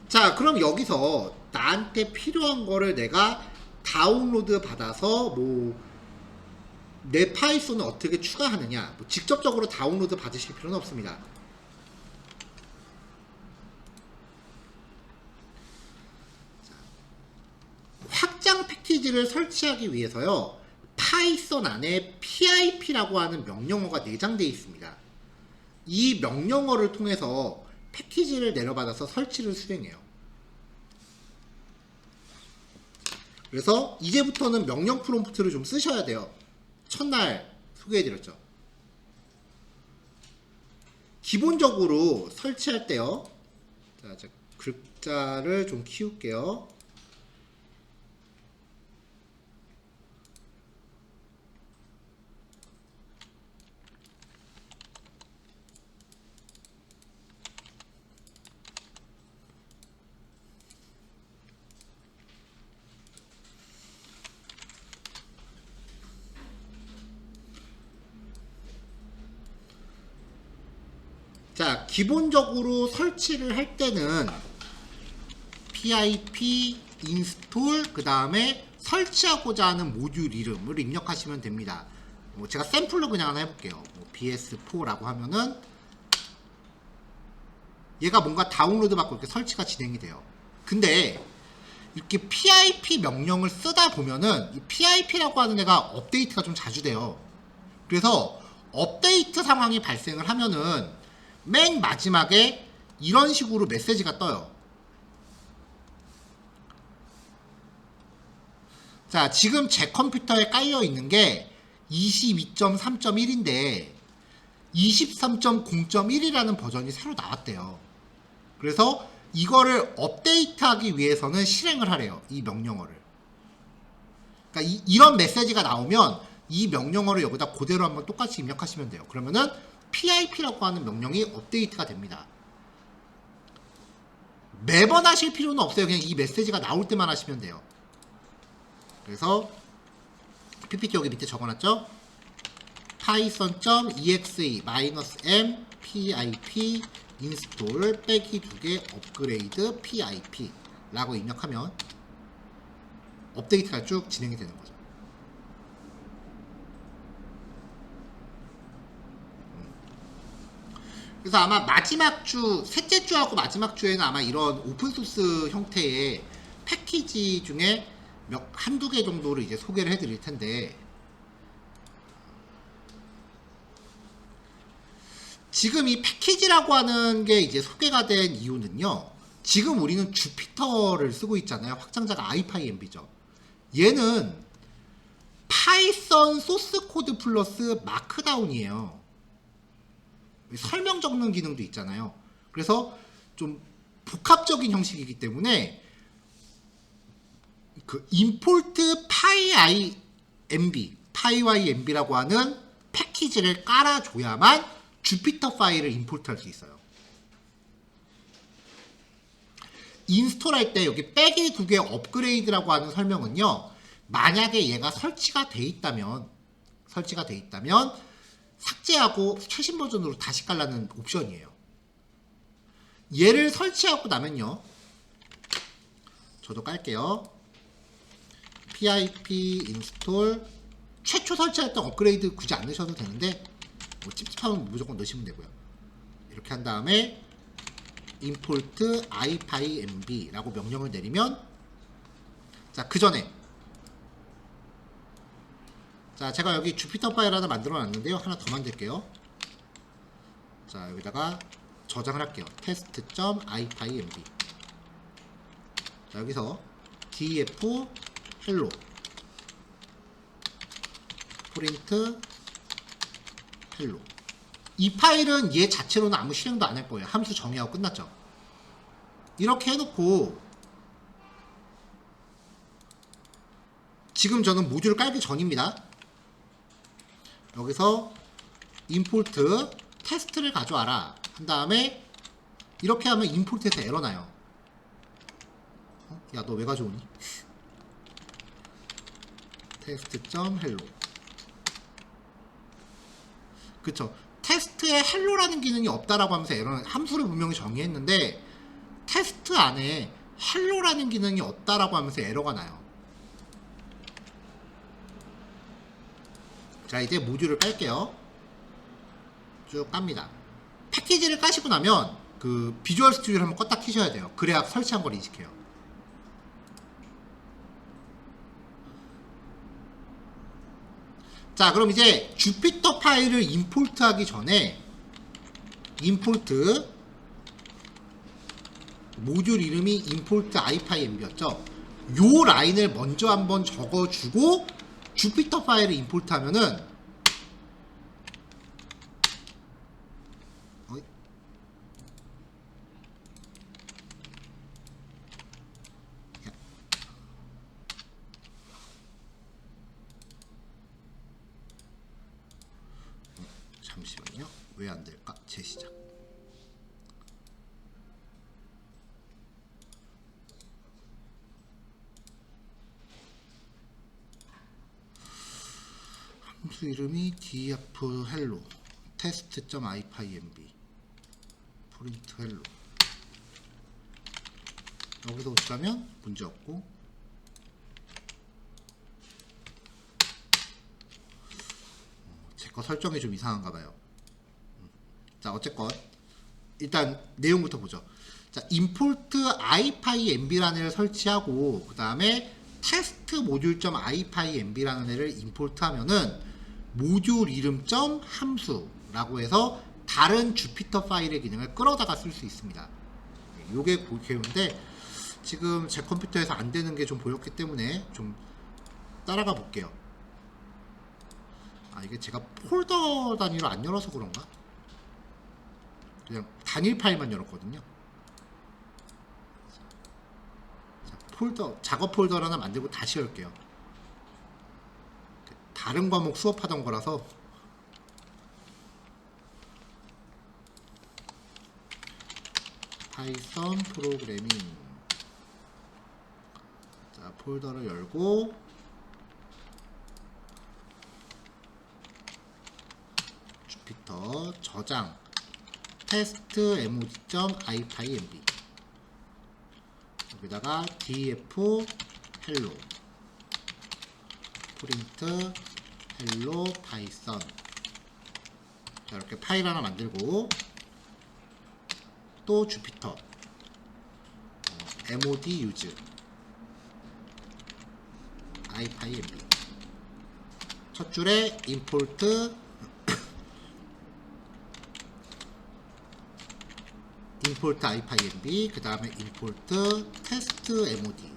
Speaker 1: 자, 그럼 여기서 나한테 필요한 거를 내가 다운로드 받아서 뭐 내 파이썬을 어떻게 추가하느냐, 뭐 직접적으로 다운로드 받으실 필요는 없습니다. 확장 패키지를 설치하기 위해서요, 파이썬 안에 PIP라고 하는 명령어가 내장되어 있습니다. 이 명령어를 통해서 패키지를 내려받아서 설치를 수행해요. 그래서 이제부터는 명령 프롬프트를 좀 쓰셔야 돼요. 첫날 소개해드렸죠. 기본적으로 설치할 때요. 자, 글자를 좀 키울게요. 자, 기본적으로 설치를 할 때는 pip install 그 다음에 설치하고자 하는 모듈 이름을 입력하시면 됩니다. 제가 샘플로 그냥 하나 해볼게요. bs4라고 하면은 얘가 뭔가 다운로드 받고 이렇게 설치가 진행이 돼요. 근데 이렇게 pip 명령을 쓰다 보면은 이 pip라고 하는 애가 업데이트가 좀 자주 돼요. 그래서 업데이트 상황이 발생을 하면은 맨 마지막에 이런 식으로 메시지가 떠요. 자, 지금 제 컴퓨터에 깔려 있는 게 22.3.1인데 23.0.1이라는 버전이 새로 나왔대요. 그래서 이거를 업데이트하기 위해서는 실행을 하래요. 이 명령어를. 그러니까 이런 메시지가 나오면 이 명령어를 여기다 그대로 한번 똑같이 입력하시면 돼요. 그러면은 PIP라고 하는 명령이 업데이트가 됩니다. 매번 하실 필요는 없어요. 그냥 이 메시지가 나올 때만 하시면 돼요. 그래서 PPT 여기 밑에 적어놨죠? python.exe-m pip install 빼기 2개 업그레이드 pip 라고 입력하면 업데이트가 쭉 진행이 되는 거죠. 그래서 아마 마지막 주, 셋째 주하고 마지막 주에는 아마 이런 오픈소스 형태의 패키지 중에 한두 개 정도를 이제 소개를 해드릴 텐데, 지금 이 패키지라고 하는 게 이제 소개가 된 이유는요, 지금 우리는 주피터를 쓰고 있잖아요. 확장자가 ipynb죠. 얘는 파이썬 소스 코드 플러스 마크다운이에요. 설명 적는 기능도 있잖아요. 그래서 좀 복합적인 형식이기 때문에 그 import pyynb라고 하는 패키지를 깔아줘야만 주피터 파일을 임포트할 수 있어요. 인스톨할 때 여기 빼기 2개 업그레이드라고 하는 설명은요, 만약에 얘가 설치가 돼 있다면 삭제하고 최신 버전으로 다시 깔라는 옵션이에요. 얘를 설치하고 나면요, 저도 깔게요. pip install 최초 설치했던 업그레이드 굳이 안 넣으셔도 되는데 뭐 찝찝하면 무조건 넣으시면 되고요. 이렇게 한 다음에 import ipynb 라고 명령을 내리면, 자, 그 전에 자, 제가 여기 주피터 파일 하나 만들어 놨는데요. 하나 더 만들게요. 자, 여기다가 저장을 할게요. test.ipynb. 자, 여기서 def hello print hello 이 파일은 얘 자체로는 아무 실행도 안 할 거예요. 함수 정의하고 끝났죠. 이렇게 해놓고 지금 저는 모듈을 깔기 전입니다. 여기서 임포트 테스트를 가져와라 한 다음에 이렇게 하면 임포트에서 에러 나요. 야, 너 왜 가져오니? 테스트.hello. 그쵸. 테스트에 hello라는 기능이 없다라고 하면서 에러는 함수를 분명히 정의했는데 테스트 안에 hello라는 기능이 없다라고 하면서 에러가 나요. 자, 이제 모듈을 깔게요. 쭉 깝니다. 패키지를 까시고 나면 그 비주얼 스튜디오를 한번 껐다 키셔야 돼요. 그래야 설치한 걸 인식해요. 자, 그럼 이제 주피터 파일을 임포트 하기 전에 임포트 모듈 이름이 임포트 ipynb였죠. 요 라인을 먼저 한번 적어주고 주피터 파일을 임포트 하면은 잠시만요. 왜 안 될까? 재시작. 함수 이름이 df hello test.ipynb print hello. 여기서 붙이면 문제 없고 제 거 설정이 좀 이상한가 봐요. 자, 어쨌건 일단 내용부터 보죠. 자, import ipynb라는 애를 설치하고 그 다음에 test module.ipynb라는 애를 임포트 하면은 모듈 이름 점 함수라고 해서 다른 주피터 파일의 기능을 끌어다가 쓸 수 있습니다. 요게 개요인데 지금 제 컴퓨터에서 안 되는 게 좀 보였기 때문에 좀 따라가 볼게요. 아, 이게 제가 폴더 단위로 안 열어서 그런가? 그냥 단일 파일만 열었거든요. 자, 폴더, 작업 폴더 하나 만들고 다시 열게요. 다른 과목 수업하던 거라서. 파이썬 프로그래밍. 자, 폴더를 열고 주피터 저장 테스트 mod.ipynb 여기다가 df hello print hello python. 자, 이렇게 파일 하나 만들고 또 주피터 mod use ipynb 첫 줄에 import ipynb 그 다음에 import test mod.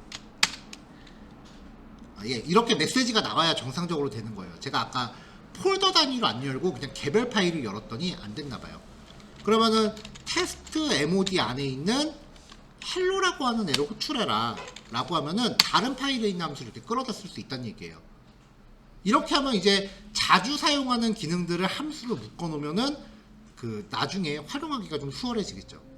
Speaker 1: 예, 이렇게 메시지가 나와야 정상적으로 되는 거예요. 제가 아까 폴더 단위로 안 열고 그냥 개별 파일을 열었더니 안 됐나봐요. 그러면은 테스트 mod 안에 있는 hello라고 하는 애를 호출해라 라고 하면은 다른 파일에 있는 함수를 이렇게 끌어다 쓸 수 있다는 얘기예요. 이렇게 하면 이제 자주 사용하는 기능들을 함수로 묶어 놓으면은 그 나중에 활용하기가 좀 수월해지겠죠.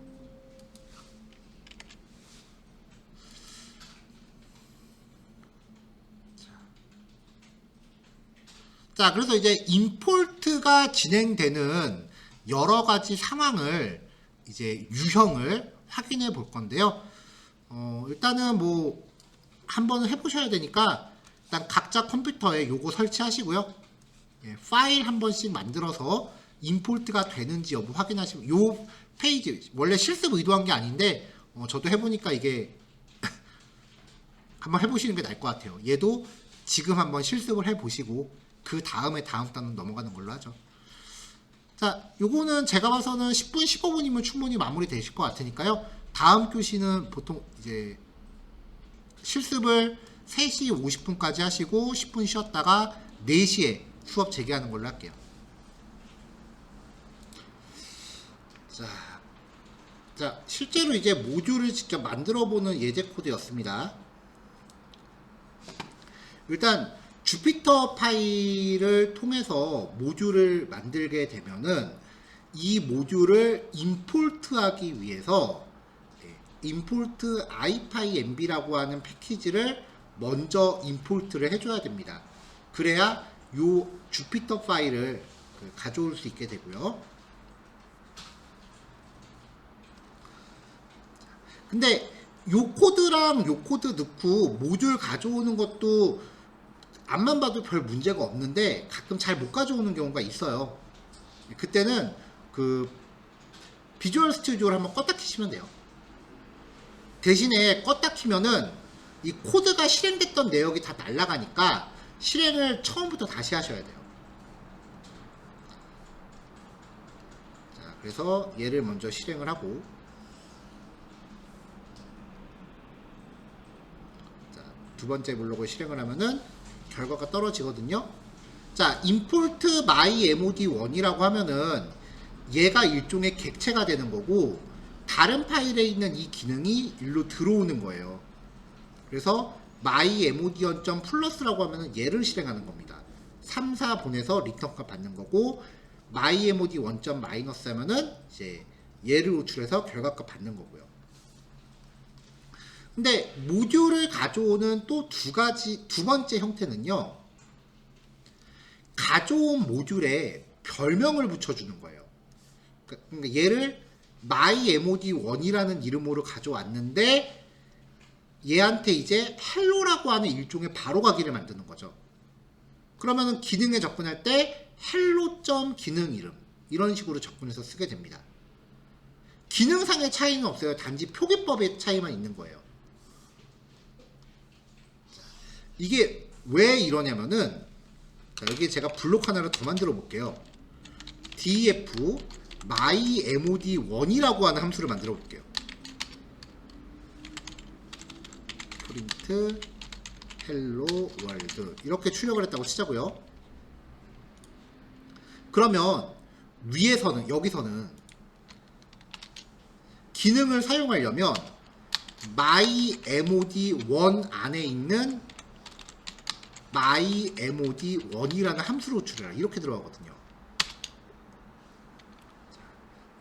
Speaker 1: 자, 그래서 이제 임포트가 진행되는 여러 가지 상황을 이제 유형을 확인해 볼 건데요. 일단은 뭐 한번 해보셔야 되니까 일단 각자 컴퓨터에 요거 설치하시고요. 예, 파일 한 번씩 만들어서 임포트가 되는지 여부 확인하시고 요 페이지 원래 실습 의도한 게 아닌데 저도 해보니까 이게 한번 해보시는 게 나을 것 같아요. 얘도 지금 한번 실습을 해보시고 그 다음에 다음 단은 넘어가는 걸로 하죠. 자, 요거는 제가 봐서는 10분, 15분이면 충분히 마무리 되실 것 같으니까요. 다음 교시는 보통 이제 실습을 3시 50분까지 하시고 10분 쉬었다가 4시에 수업 재개하는 걸로 할게요. 자, 실제로 이제 모듈을 직접 만들어 보는 예제 코드였습니다. 일단 주피터 파일을 통해서 모듈을 만들게 되면은 이 모듈을 임포트하기 위해서 임포트 ipynb라고 하는 패키지를 먼저 임포트를 해줘야 됩니다. 그래야 요 주피터 파일을 가져올 수 있게 되고요. 근데 요 코드랑 요 코드 넣고 모듈 가져오는 것도 앞만 봐도 별 문제가 없는데 가끔 잘 못 가져오는 경우가 있어요. 그때는 그 비주얼 스튜디오를 한번 껐다 키시면 돼요. 대신에 껐다 키면은 이 코드가 실행됐던 내역이 다 날아가니까 실행을 처음부터 다시 하셔야 돼요. 자, 그래서 얘를 먼저 실행을 하고, 자, 두 번째 블록을 실행을 하면은 결과가 떨어지거든요. 자, import mymod1이라고 하면은 얘가 일종의 객체가 되는 거고, 다른 파일에 있는 이 기능이 일로 들어오는 거예요. 그래서 mymod1.plus라고 하면은 얘를 실행하는 겁니다. 3, 4 보내서 리턴값 받는 거고, mymod1.- 하면은 이제 얘를 호출해서 결과값 받는 거고요. 근데 모듈을 가져오는 또 두 번째 형태는요, 가져온 모듈에 별명을 붙여주는 거예요. 그러니까 얘를 mymod1이라는 이름으로 가져왔는데 얘한테 이제 hello라고 하는 일종의 바로가기를 만드는 거죠. 그러면은 기능에 접근할 때 hello.기능 이름 이런 식으로 접근해서 쓰게 됩니다. 기능상의 차이는 없어요. 단지 표기법의 차이만 있는 거예요. 이게 왜 이러냐면은, 자, 여기 제가 블록 하나를 더 만들어 볼게요. def mymod1이라고 하는 함수를 만들어 볼게요. print hello world 이렇게 출력을 했다고 치자고요. 그러면 위에서는, 여기서는 기능을 사용하려면 mymod1 안에 있는 mymod1이라는 함수로 호출해라 이렇게 들어가거든요.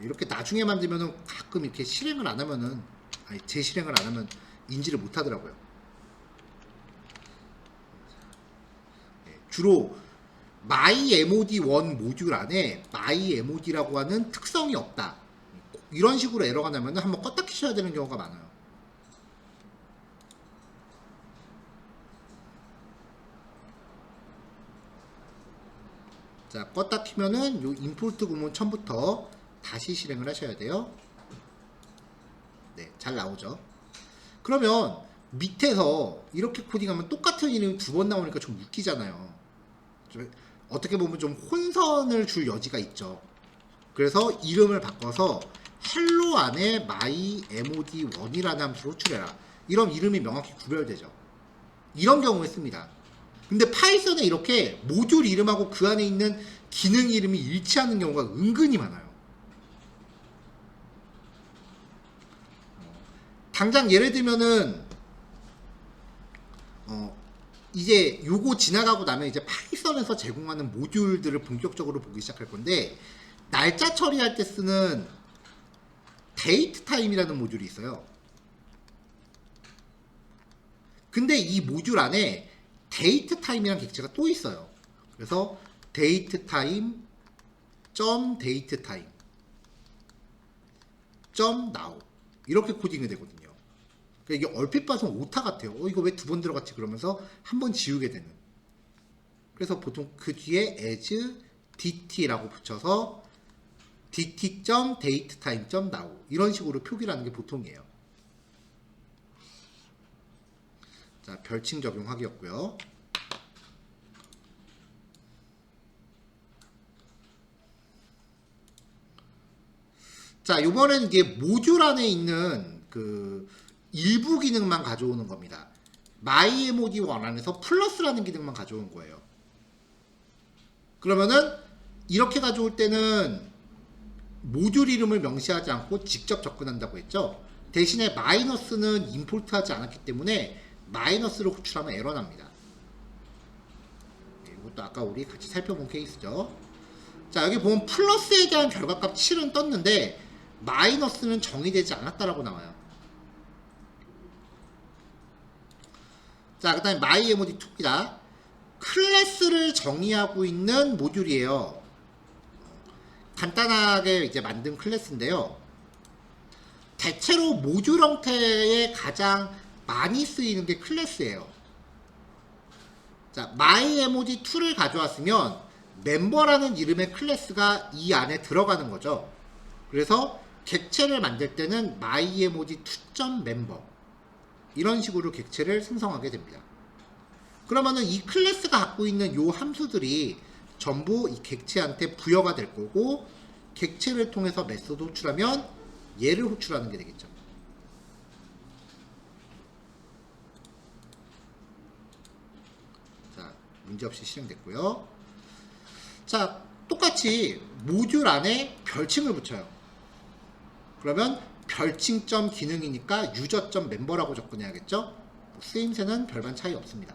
Speaker 1: 이렇게 나중에 만들면은 가끔 이렇게 실행을 안 하면은, 아니 재실행을 안 하면 인지를 못 하더라고요. 주로 mymod1 모듈 안에 mymod라고 하는 특성이 없다, 이런 식으로 에러가 나면은 한번 껐다 키셔야 되는 경우가 많아요. 자, 껐다 키면은 요 임포트 구문 처음부터 다시 실행을 하셔야 돼요. 네, 잘 나오죠. 그러면 밑에서 이렇게 코딩하면 똑같은 이름이 두 번 나오니까 좀 웃기잖아요. 좀 어떻게 보면 좀 혼선을 줄 여지가 있죠. 그래서 이름을 바꿔서 hello 안에 mymod1이라는 함수로 호출해라, 이런 이름이 명확히 구별되죠. 이런 경우에 씁니다. 근데 파이썬에 이렇게 모듈 이름하고 그 안에 있는 기능 이름이 일치하는 경우가 은근히 많아요. 당장 예를 들면은 이제 요거 지나가고 나면 이제 파이썬에서 제공하는 모듈들을 본격적으로 보기 시작할 건데, 날짜 처리할 때 쓰는 데이트 타임이라는 모듈이 있어요. 근데 이 모듈 안에 데이트 타임이라는 객체가 또 있어요. 그래서 데이트 타임 점 데이트 타임 점 now 이렇게 코딩이 되거든요. 그러니까 이게 얼핏 봐서 오타 같아요. 이거 왜 두 번 들어갔지? 그러면서 한 번 지우게 되는. 그래서 보통 그 뒤에 as dt라고 붙여서 dt.datetime.now 이런 식으로 표기를 하는 게 보통이에요. 자, 별칭 적용하기였고요. 자, 이번에는 이게 모듈 안에 있는 그 일부 기능만 가져오는 겁니다. mymod1 안에서 플러스라는 기능만 가져온 거예요. 그러면은 이렇게 가져올 때는 모듈 이름을 명시하지 않고 직접 접근한다고 했죠. 대신에 마이너스는 임포트하지 않았기 때문에 마이너스를 호출하면 에러 납니다. 이것도 아까 우리 같이 살펴본 케이스죠. 자, 여기 보면 플러스에 대한 결과값 7은 떴는데 마이너스는 정의되지 않았다라고 나와요. 자, 그 다음에 myMOD2입니다. 클래스를 정의하고 있는 모듈이에요. 간단하게 이제 만든 클래스인데요. 대체로 모듈 형태에 가장 많이 쓰이는 게 클래스예요. 자, myMOD2를 가져왔으면 멤버라는 이름의 클래스가 이 안에 들어가는 거죠. 그래서 객체를 만들 때는 myMOD2.member 이런 식으로 객체를 생성하게 됩니다. 그러면은 이 클래스가 갖고 있는 요 함수들이 전부 이 객체한테 부여가 될 거고, 객체를 통해서 메소드 호출하면 얘를 호출하는 게 되겠죠. 자, 문제없이 실행됐고요. 자, 똑같이 모듈 안에 별칭을 붙여요. 그러면 별칭점 기능이니까 유저점 멤버라고 접근해야겠죠. 쓰임새는 별반 차이 없습니다.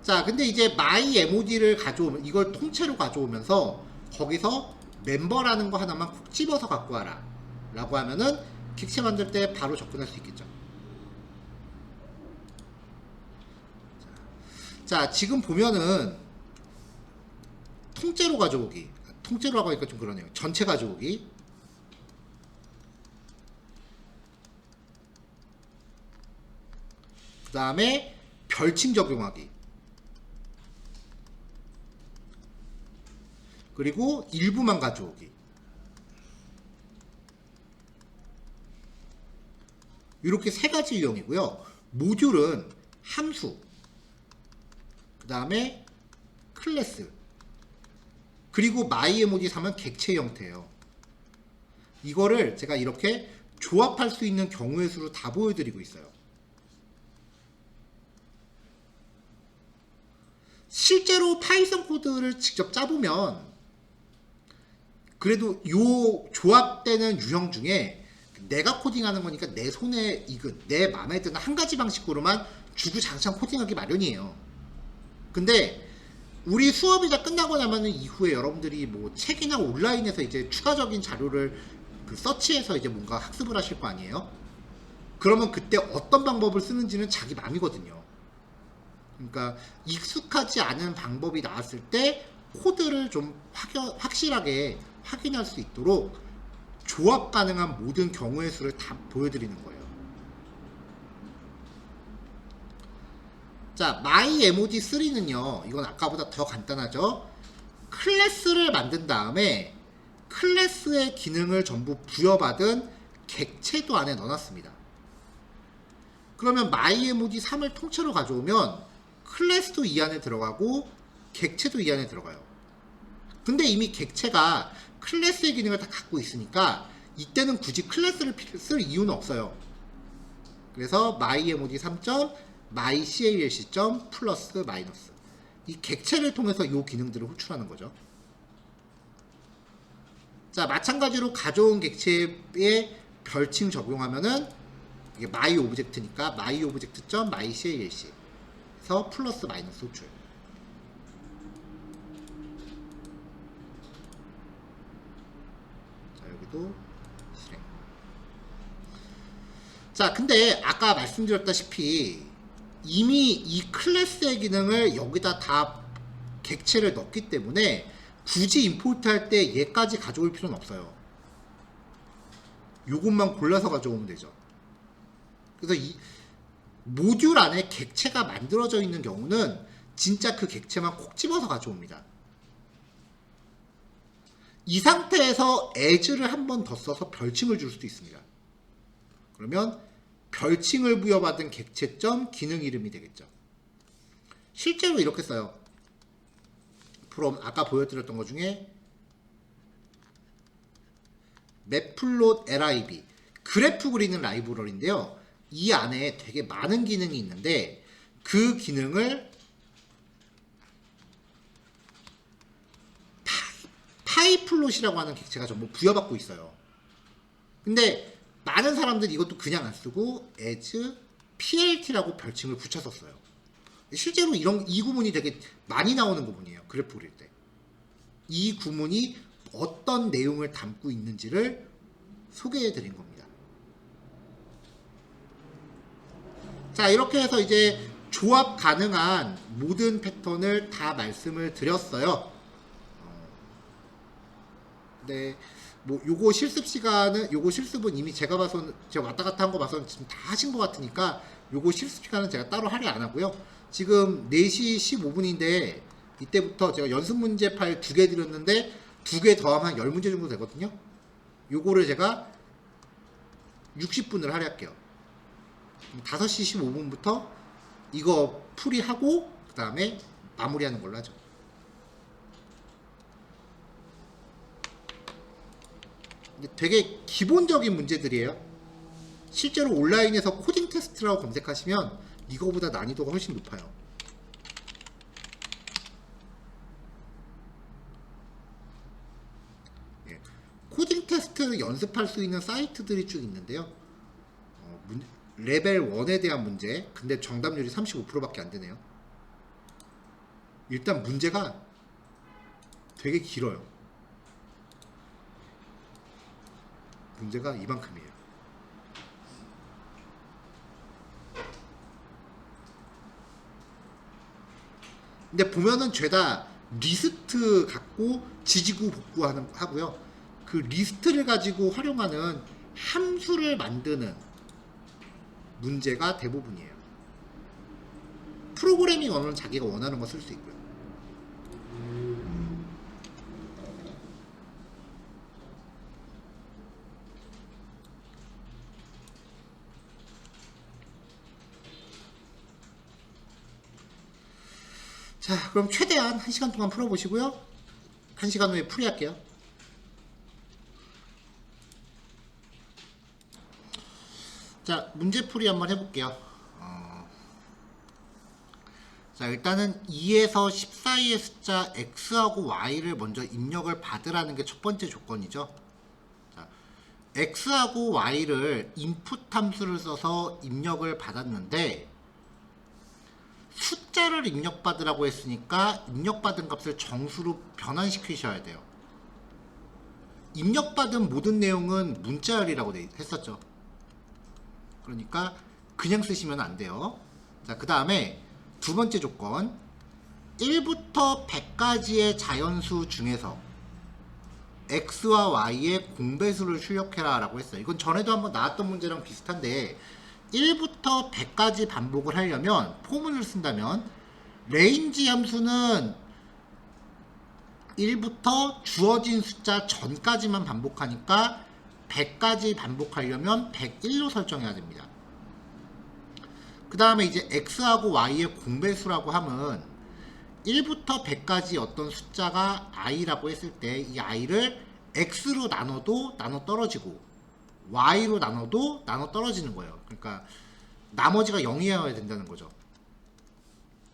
Speaker 1: 자, 근데 이제 myMOD를 가져오면, 이걸 통째로 가져오면서 거기서 멤버라는 거 하나만 콕 집어서 갖고 와라 라고 하면은 객체 만들 때 바로 접근할 수 있겠죠. 자, 지금 보면은 통째로 가져오기, 통째로 하니까 좀 그러네요. 전체 가져오기, 그 다음에 별칭 적용하기, 그리고 일부만 가져오기. 이렇게 세 가지 유형이고요. 모듈은 함수, 그 다음에 클래스, 그리고 myMOD 3은 객체 형태예요. 이거를 제가 이렇게 조합할 수 있는 경우의 수로 다 보여드리고 있어요. 실제로 파이썬 코드를 직접 짜보면 그래도 요 조합되는 유형 중에 내가 코딩하는 거니까 내 손에 익은, 내 마음에 드는 한 가지 방식으로만 주구장창 코딩하기 마련이에요. 근데 우리 수업이 다 끝나고 나면 이후에 여러분들이 뭐 책이나 온라인에서 이제 추가적인 자료를 서치해서 이제 뭔가 학습을 하실 거 아니에요? 그러면 그때 어떤 방법을 쓰는지는 자기 맘이거든요. 그러니까 익숙하지 않은 방법이 나왔을 때 코드를 좀 확실하게 확인할 수 있도록 조합 가능한 모든 경우의 수를 다 보여드리는 거예요. 자, myMOD3는요, 이건 아까보다 더 간단하죠. 클래스를 만든 다음에 클래스의 기능을 전부 부여받은 객체도 안에 넣어놨습니다. 그러면 myMOD3을 통째로 가져오면 클래스도 이 안에 들어가고 객체도 이 안에 들어가요. 근데 이미 객체가 클래스의 기능을 다 갖고 있으니까 이때는 굳이 클래스를 쓸 이유는 없어요. 그래서 myMOD 3. mycalc. 플러스 마이너스, 이 객체를 통해서 이 기능들을 호출하는 거죠. 자, 마찬가지로 가져온 객체에 별칭 적용하면은 이게 myObject니까 myObject.mycalc 에서 플러스 마이너스 호출. 자, 여기도 실행. 자, 근데 아까 말씀드렸다시피 이미 이 클래스의 기능을 여기다 다 객체를 넣기 때문에 굳이 임포트 할 때 얘까지 가져올 필요는 없어요. 요것만 골라서 가져오면 되죠. 그래서 이 모듈 안에 객체가 만들어져 있는 경우는 진짜 그 객체만 콕 집어서 가져옵니다. 이 상태에서 as를 한 번 더 써서 별칭을 줄 수도 있습니다. 그러면 별칭을 부여받은 객체점 기능 이름이 되겠죠. 실제로 이렇게 써요. from 아까 보여드렸던 것 중에 matplotlib, 그래프 그리는 라이브러리인데요. 이 안에 되게 많은 기능이 있는데 그 기능을 하이플롯이라고 하는 객체가 전부 부여받고 있어요. 근데 많은 사람들이 이것도 그냥 안 쓰고 as PLT라고 별칭을 붙였었어요. 실제로 이 구문이 되게 많이 나오는 구문이에요. 그래프 그릴 때. 이 구문이 어떤 내용을 담고 있는지를 소개해 드린 겁니다. 자, 이렇게 해서 이제 조합 가능한 모든 패턴을 다 말씀을 드렸어요. 네, 뭐 요거 실습 시간은, 요거 실습은 이미 제가 봐서는, 제가 왔다 갔다 한 거 봐서는 지금 다 하신 것 같으니까 요거 실습 시간은 제가 따로 할애 안 하고요. 지금 4시 15분인데 이때부터 제가 연습 문제 파일 2개 드렸는데 2개 더하면 한 10문제 정도 되거든요. 요거를 제가 60분을 할애할게요. 5시 15분부터 이거 풀이하고 그 다음에 마무리하는 걸로 하죠. 되게 기본적인 문제들이에요. 실제로 온라인에서 코딩 테스트라고 검색하시면 이거보다 난이도가 훨씬 높아요. 예. 코딩 테스트 연습할 수 있는 사이트들이 쭉 있는데요. 레벨 1에 대한 문제, 근데 정답률이 35%밖에 안 되네요. 일단 문제가 되게 길어요. 문제가 이만큼이에요. 근데 보면은 죄다 리스트 갖고 지지고 복구하고요. 그 리스트를 가지고 활용하는 함수를 만드는 문제가 대부분이에요. 프로그래밍 언어는 자기가 원하는 거 쓸 수 있고요. 자, 그럼 최대한 1시간 동안 풀어보시고요. 1시간 후에 풀이할게요. 자, 문제풀이 한번 해볼게요. 자, 일단은 2에서 10 사이의 숫자 x하고 y를 먼저 입력을 받으라는 게 첫 번째 조건이죠. 자, x하고 y를 인풋 함수를 써서 입력을 받았는데 숫자를 입력받으라고 했으니까 입력받은 값을 정수로 변환시키셔야 돼요. 입력받은 모든 내용은 문자열이라고 했었죠. 그러니까 그냥 쓰시면 안 돼요. 자, 그 다음에 두 번째 조건, 1부터 100까지의 자연수 중에서 x와 y의 공배수를 출력해라 라고 했어요. 이건 전에도 한번 나왔던 문제랑 비슷한데 1부터 100까지 반복을 하려면 포문을 쓴다면 range 함수는 1부터 주어진 숫자 전까지만 반복하니까 100까지 반복하려면 101로 설정해야 됩니다. 그 다음에 이제 x하고 y의 공배수라고 하면 1부터 100까지 어떤 숫자가 i라고 했을 때 이 i를 x로 나눠도 나눠 떨어지고 y로 나눠도 나눠 떨어지는 거예요. 그러니까 나머지가 0이어야 된다는 거죠.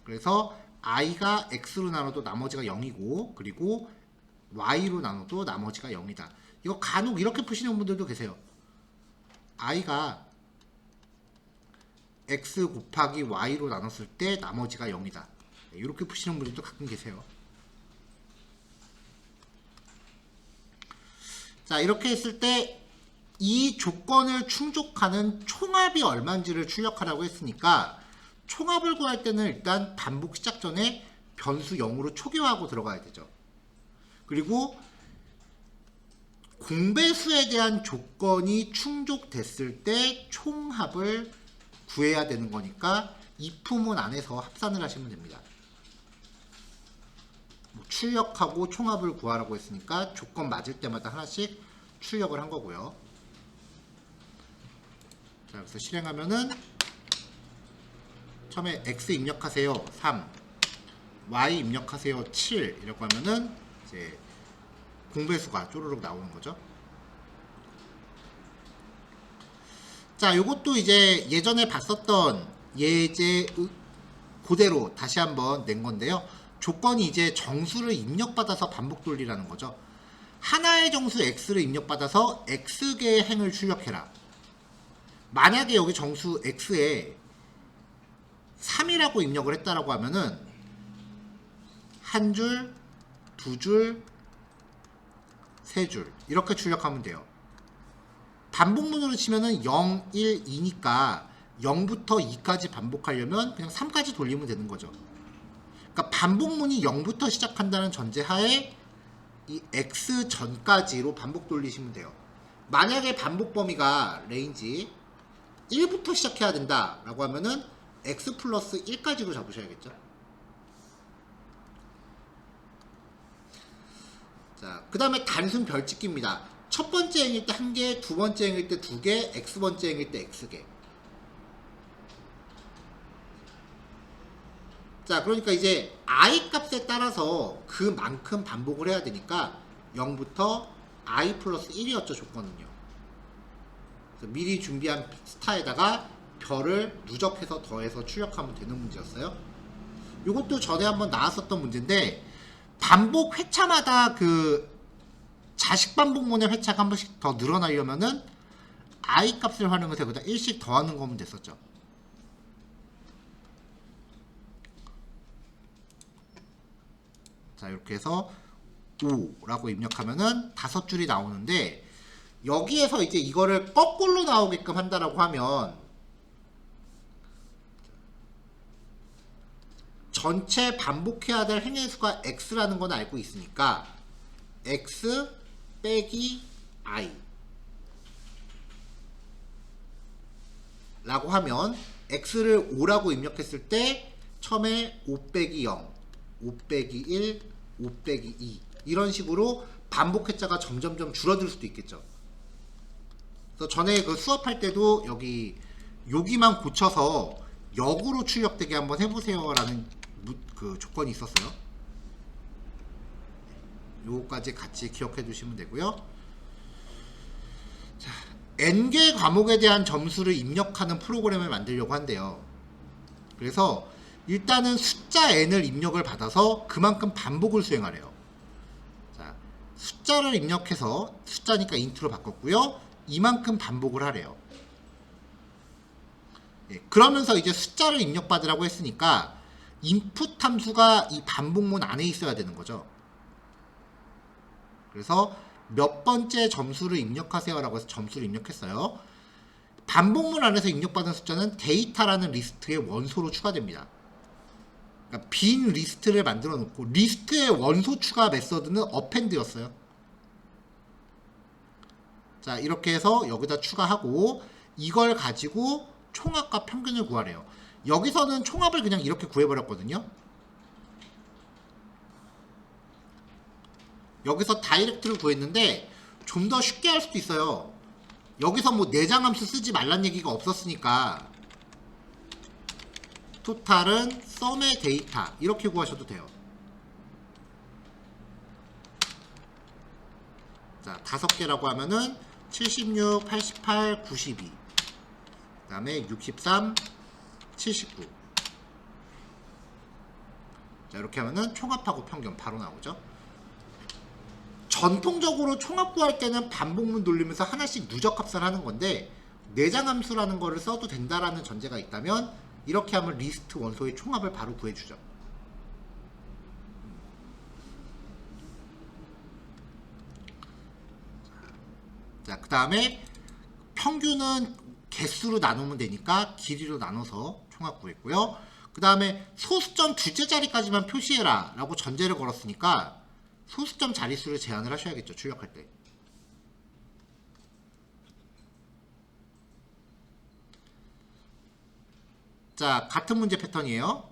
Speaker 1: 그래서 i가 x로 나눠도 나머지가 0이고 그리고 y로 나눠도 나머지가 0이다. 이거 간혹 이렇게 푸시는 분들도 계세요. i가 x 곱하기 y로 나눴을 때 나머지가 0이다. 이렇게 푸시는 분들도 가끔 계세요. 자, 이렇게 했을 때 이 조건을 충족하는 총합이 얼마인지를 출력하라고 했으니까 총합을 구할 때는 일단 반복 시작 전에 변수 0으로 초기화하고 들어가야 되죠. 그리고 공배수에 대한 조건이 충족됐을 때 총합을 구해야 되는 거니까 if문 안에서 합산을 하시면 됩니다. 출력하고 총합을 구하라고 했으니까 조건 맞을 때마다 하나씩 출력을 한 거고요. 자, 그래서 실행하면은 처음에 x 입력하세요 3, y 입력하세요 7 이렇게 하면은 이제 공배수가 쪼르륵 나오는 거죠. 자, 요것도 이제 예전에 봤었던 예제 그대로 다시 한번 낸 건데요. 조건이 이제 정수를 입력받아서 반복 돌리라는 거죠. 하나의 정수 x를 입력받아서 x개의 행을 출력해라. 만약에 여기 정수 x에 3이라고 입력을 했다라고 하면은 한 줄, 두 줄, 세 줄 이렇게 출력하면 돼요. 반복문으로 치면은 0, 1, 2니까 0부터 2까지 반복하려면 그냥 3까지 돌리면 되는 거죠. 그러니까 반복문이 0부터 시작한다는 전제하에 이 x 전까지로 반복 돌리시면 돼요. 만약에 반복 범위가 레인지 1부터 시작해야 된다 라고 하면은 x 플러스 1까지로 잡으셔야겠죠. 자, 그 다음에 단순 별짓기입니다. 첫 번째 행일 때 1개, 두 번째 행일 때 2개, x번째 행일 때 x개. 자, 그러니까 이제 i 값에 따라서 그만큼 반복을 해야 되니까 0부터 i 플러스 1이었죠, 조건은요. 그래서 미리 준비한 스타에다가 별을 누적해서 더해서 출력하면 되는 문제였어요. 이것도 전에 한번 나왔었던 문제인데, 반복 회차마다 그 자식 반복문의 회차가 한 번씩 더 늘어나려면은 i 값을 활용해서 여기다 1씩 더하는 거면 됐었죠. 자, 이렇게 해서 5라고 입력하면은 5줄이 나오는데, 여기에서 이제 이거를 거꾸로 나오게끔 한다라고 하면 전체 반복해야 될 행의 수가 x라는 건 알고 있으니까 x 빼기 i 라고 하면 x를 5라고 입력했을 때 처음에 5 빼기 0, 5 빼기 1, 5 빼기 2 이런 식으로 반복 회차가 점점점 줄어들 수도 있겠죠. 그래서 전에 그 수업할 때도 여기만 고쳐서 역으로 출력되게 한번 해보세요 라는 그 조건이 있었어요. 요거까지 같이 기억해 두시면 되고요. 자, n개 과목에 대한 점수를 입력하는 프로그램을 만들려고 한대요. 그래서 일단은 숫자 n을 입력을 받아서 그만큼 반복을 수행하래요. 자, 숫자를 입력해서 숫자니까 인트로 바꿨고요. 이만큼 반복을 하래요. 예, 그러면서 이제 숫자를 입력받으라고 했으니까 인풋 함수가 이 반복문 안에 있어야 되는 거죠. 그래서 몇 번째 점수를 입력하세요 라고 해서 점수를 입력했어요. 반복문 안에서 입력받은 숫자는 데이터라는 리스트의 원소로 추가됩니다. 그러니까 빈 리스트를 만들어 놓고 리스트의 원소 추가 메서드는 append였어요. 자, 이렇게 해서 여기다 추가하고 이걸 가지고 총합과 평균을 구하래요. 여기서는 총합을 그냥 이렇게 구해버렸거든요. 여기서 다이렉트를 구했는데 좀 더 쉽게 할 수도 있어요. 여기서 뭐 내장함수 쓰지 말란 얘기가 없었으니까 토탈은 썸의 데이터 이렇게 구하셔도 돼요. 자, 5개라고 하면은 76, 88, 92, 그 다음에 63, 79. 자, 이렇게 하면은 총합하고 평균 바로 나오죠. 전통적으로 총합 구할 때는 반복문 돌리면서 하나씩 누적합산을 하는 건데, 내장함수라는 거를 써도 된다라는 전제가 있다면 이렇게 하면 리스트 원소의 총합을 바로 구해주죠. 자, 그 다음에 평균은 개수로 나누면 되니까 길이로 나눠서 총합 구했고요. 그 다음에 소수점 두째 자리까지만 표시해라 라고 전제를 걸었으니까 소수점 자릿수를 제한을 하셔야겠죠, 출력할 때. 자, 같은 문제 패턴이에요.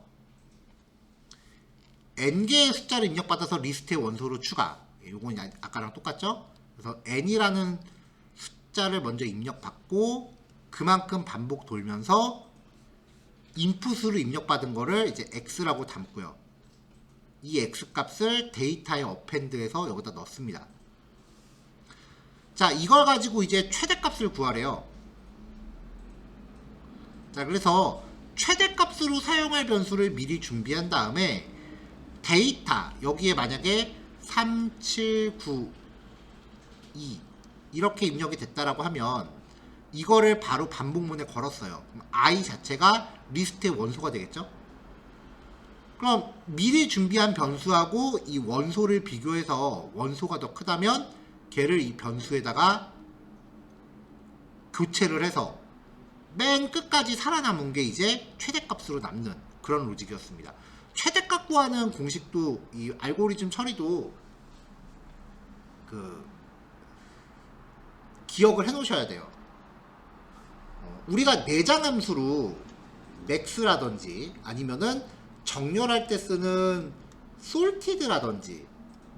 Speaker 1: n개의 숫자를 입력받아서 리스트의 원소로 추가. 요건 아까랑 똑같죠? 그래서 n이라는 숫자를 먼저 입력받고 그만큼 반복 돌면서 인풋으로 입력받은 거를 이제 x라고 담고요. 이 x 값을 데이터에 append해서 여기다 넣습니다. 자, 이걸 가지고 이제 최대값을 구하래요. 자, 그래서 최대값으로 사용할 변수를 미리 준비한 다음에 데이터 여기에 만약에 3, 7, 9 2 이렇게 입력이 됐다라고 하면 이거를 바로 반복문에 걸었어요. 그럼 I 자체가 리스트의 원소가 되겠죠? 그럼 미리 준비한 변수하고 이 원소를 비교해서 원소가 더 크다면 걔를 이 변수에다가 교체를 해서 맨 끝까지 살아남은 게 이제 최대값으로 남는 그런 로직이었습니다. 최대값 구하는 공식도 이 알고리즘 처리도 기억을 해 놓으셔야 돼요. 우리가 내장 함수로 max라든지 아니면은 정렬할 때 쓰는 sorted라든지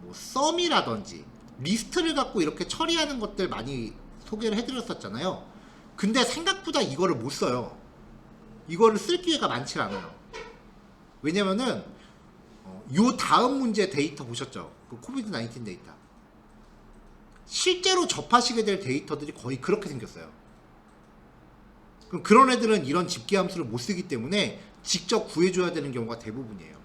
Speaker 1: 뭐 sum이라든지 리스트를 갖고 이렇게 처리하는 것들 많이 소개를 해드렸었잖아요. 근데 생각보다 이거를 못 써요. 이거를 쓸 기회가 많지 않아요. 왜냐면은 요 다음 문제 데이터 보셨죠? 그 코비드 19 데이터. 실제로 접하시게 될 데이터들이 거의 그렇게 생겼어요. 그럼 그런 애들은 이런 집계 함수를 못 쓰기 때문에 직접 구해줘야 되는 경우가 대부분이에요.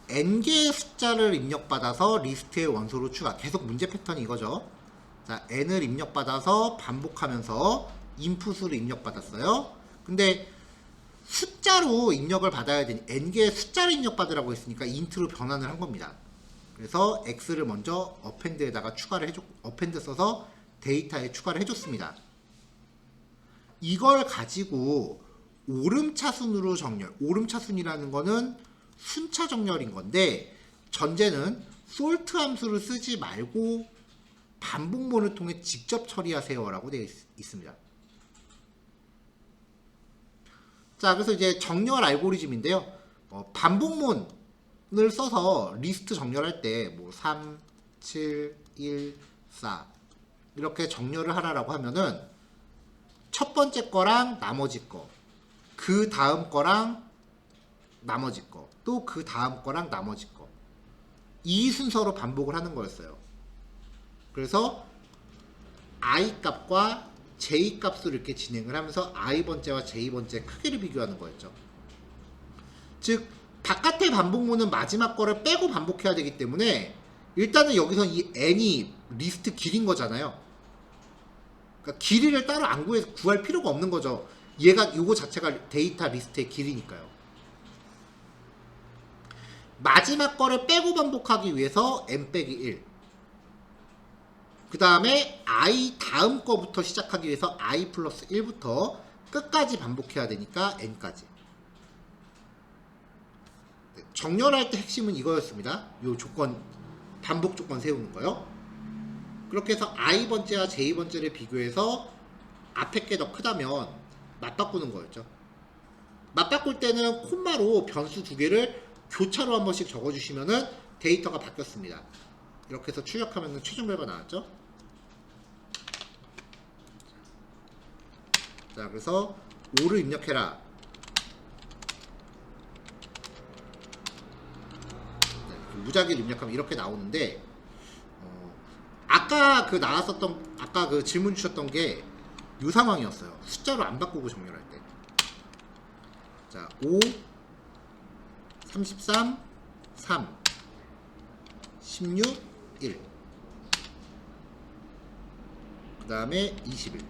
Speaker 1: n개의 숫자를 입력받아서 리스트의 원소로 추가. 계속 문제 패턴이 이거죠. 자, n을 입력받아서 반복하면서 인풋으로 입력받았어요. 근데 숫자로 입력을 받아야 되니 n개의 숫자를 입력받으라고 했으니까 인트로 변환을 한 겁니다. 그래서 x를 먼저 어펜드에다가 추가를 해줬, 어펜드 써서 데이터에 추가를 해줬습니다. 이걸 가지고 오름차순으로 정렬. 오름차순이라는 거는 순차 정렬인 건데 전제는 sort 함수를 쓰지 말고 반복문을 통해 직접 처리하세요 라고 되어 있습니다. 자, 그래서 이제 정렬 알고리즘인데요. 반복문을 써서 리스트 정렬할 때 뭐 3, 7, 1, 4 이렇게 정렬을 하라고 하면은 첫 번째 거랑 나머지 거, 그 다음 거랑 나머지 거, 또 그 다음 거랑 나머지 거, 이 순서로 반복을 하는 거였어요. 그래서 I 값과 J 값으로 이렇게 진행을 하면서 I번째와 J번째 크기를 비교하는 거였죠. 즉 바깥의 반복문은 마지막 거를 빼고 반복해야 되기 때문에 일단은 여기서 이 n이 리스트 길인 거잖아요. 그러니까 길이를 따로 안 구할 필요가 없는 거죠. 얘가 요거 자체가 데이터 리스트의 길이니까요. 마지막 거를 빼고 반복하기 위해서 n 빼기 1. 그 다음에 i 다음 거부터 시작하기 위해서 i 플러스 1부터 끝까지 반복해야 되니까 n까지. 정렬할 때 핵심은 이거였습니다. 요 조건, 반복 조건 세우는 거요. 그렇게 해서 i번째와 j번째를 비교해서 앞에 게 더 크다면 맞바꾸는 거였죠. 맞바꿀 때는 콤마로 변수 두 개를 교차로 한 번씩 적어주시면은 데이터가 바뀌었습니다. 이렇게 해서 출력하면 최종 결과 나왔죠. 자, 그래서 5를 입력해라. 무작위를 입력하면 이렇게 나오는데 아까 그 나왔었던 아까 그 질문 주셨던 게 이 상황이었어요. 숫자로 안 바꾸고 정렬할 때. 자, 5 33 3 16 1 그 다음에 21.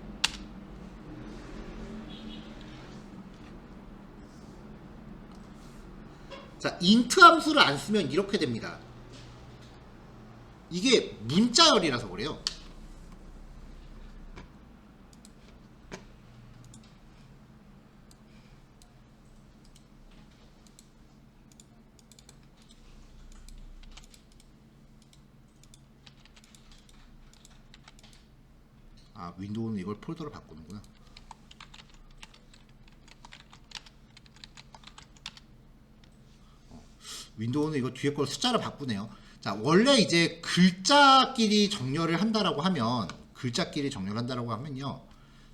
Speaker 1: 자, 인트 함수를 안 쓰면 이렇게 됩니다. 이게 문자열이라서 그래요. 아, 윈도우는 이걸 폴더로 바꾸는구나. 윈도우는 이거 뒤에 걸 숫자로 바꾸네요. 자, 원래 이제 글자끼리 정렬을 한다라고 하면, 글자끼리 정렬한다라고 하면요,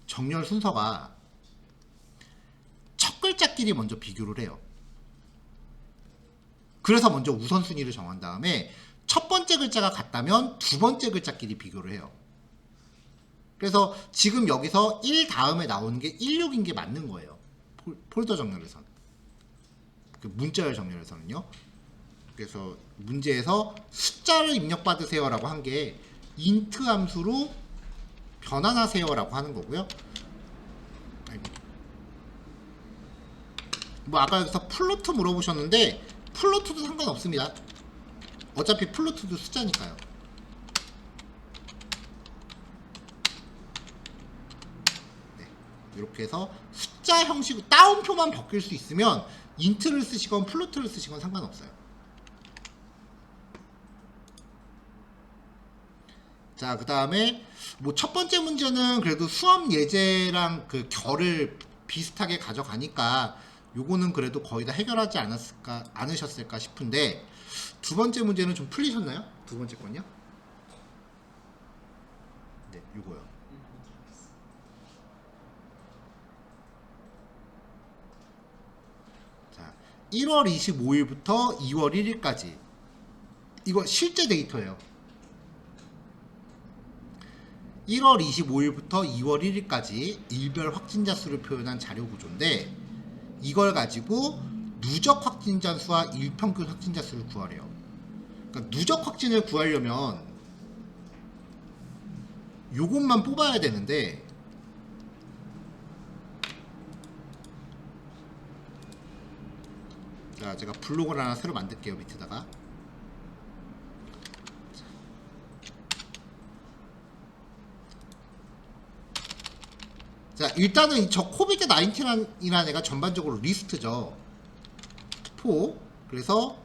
Speaker 1: 정렬 순서가 첫 글자끼리 먼저 비교를 해요. 그래서 먼저 우선순위를 정한 다음에 첫 번째 글자가 같다면 두 번째 글자끼리 비교를 해요. 그래서 지금 여기서 1 다음에 나오는 게 16인 게 맞는 거예요. 폴더 정렬에서는. 그 문자열 정렬에서는요. 그래서 문제에서 숫자를 입력받으세요라고 한 게 int 함수로 변환하세요라고 하는 거고요. 뭐 아까 여기서 플로트 물어보셨는데 플로트도 상관없습니다. 어차피 플로트도 숫자니까요. 네, 이렇게 해서 숫자 형식 따옴표만 바뀔 수 있으면 인트를 쓰시건 플로트를 쓰시건 상관없어요. 자, 그 다음에 뭐 첫 번째 문제는 그래도 수험 예제랑 그 결을 비슷하게 가져가니까 요거는 그래도 거의 다 해결하지 않으셨을까 싶은데, 두 번째 문제는 좀 풀리셨나요? 두 번째 건요? 네, 요거요. 자, 1월 25일부터 2월 1일까지 이거 실제 데이터예요. 1월 25일부터 2월 1일까지 일별 확진자 수를 표현한 자료 구조인데, 이걸 가지고 누적 확진자 수와 일평균 확진자 수를 구하래요. 그러니까 누적 확진을 구하려면 요것만 뽑아야 되는데, 자, 제가 블록을 하나 새로 만들게요. 밑에다가. 자, 일단은 저 코비드 19이라는 애가 전반적으로 리스트죠. 그래서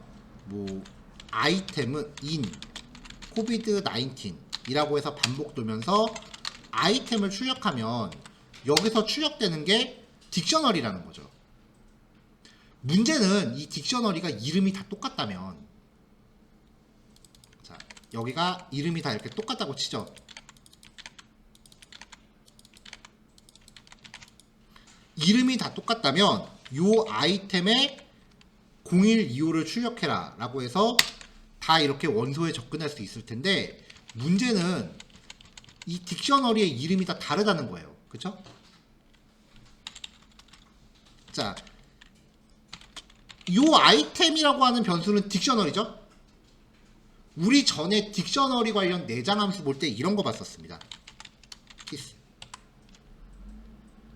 Speaker 1: 뭐 아이템은 in 코비드 19이라고 해서 반복 돌면서 아이템을 출력하면 여기서 출력되는 게 딕셔너리라는 거죠. 문제는 이 딕셔너리가 이름이 다 똑같다면, 자, 여기가 이름이 다 이렇게 똑같다고 치죠. 이름이 다 똑같다면 요 아이템에 0125를 출력해라 라고 해서 다 이렇게 원소에 접근할 수 있을 텐데, 문제는 이 딕셔너리의 이름이 다 다르다는 거예요. 그쵸? 자, 요 아이템이라고 하는 변수는 딕셔너리죠? 우리 전에 딕셔너리 관련 내장 함수 볼 때 이런 거 봤었습니다.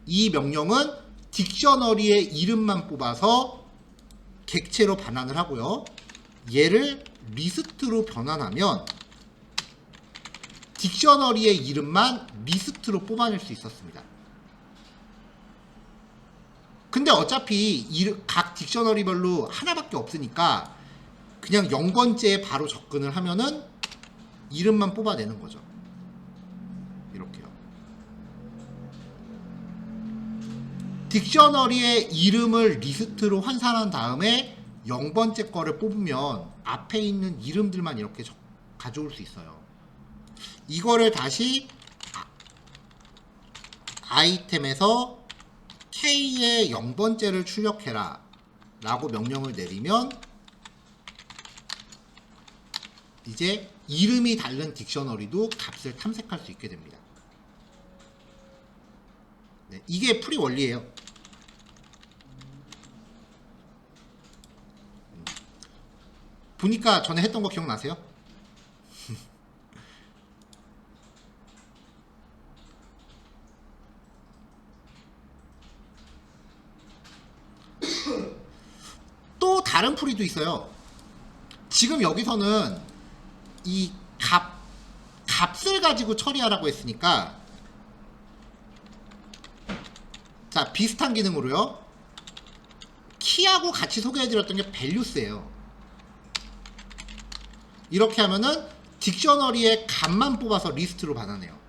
Speaker 1: 이 명령은 딕셔너리의 이름만 뽑아서 객체로 반환을 하고요. 얘를 리스트로 변환하면 딕셔너리의 이름만 리스트로 뽑아낼 수 있었습니다. 근데 어차피 각 딕셔너리별로 하나밖에 없으니까 그냥 0번째에 바로 접근을 하면은 이름만 뽑아내는 거죠. 이렇게요. 딕셔너리의 이름을 리스트로 환산한 다음에 0번째 거를 뽑으면 앞에 있는 이름들만 이렇게 가져올 수 있어요. 이거를 다시 아이템에서 K의 0번째를 출력해라 라고 명령을 내리면 이제 이름이 다른 딕셔너리도 값을 탐색할 수 있게 됩니다. 네, 이게 풀이 원리예요. 보니까 전에 했던 거 기억나세요? 또 다른 풀이도 있어요. 지금 여기서는 이 값을 가지고 처리하라고 했으니까, 자, 비슷한 기능으로요. 키하고 같이 소개해드렸던 게 values예요. 이렇게 하면은 딕셔너리의 값만 뽑아서 리스트로 반환해요.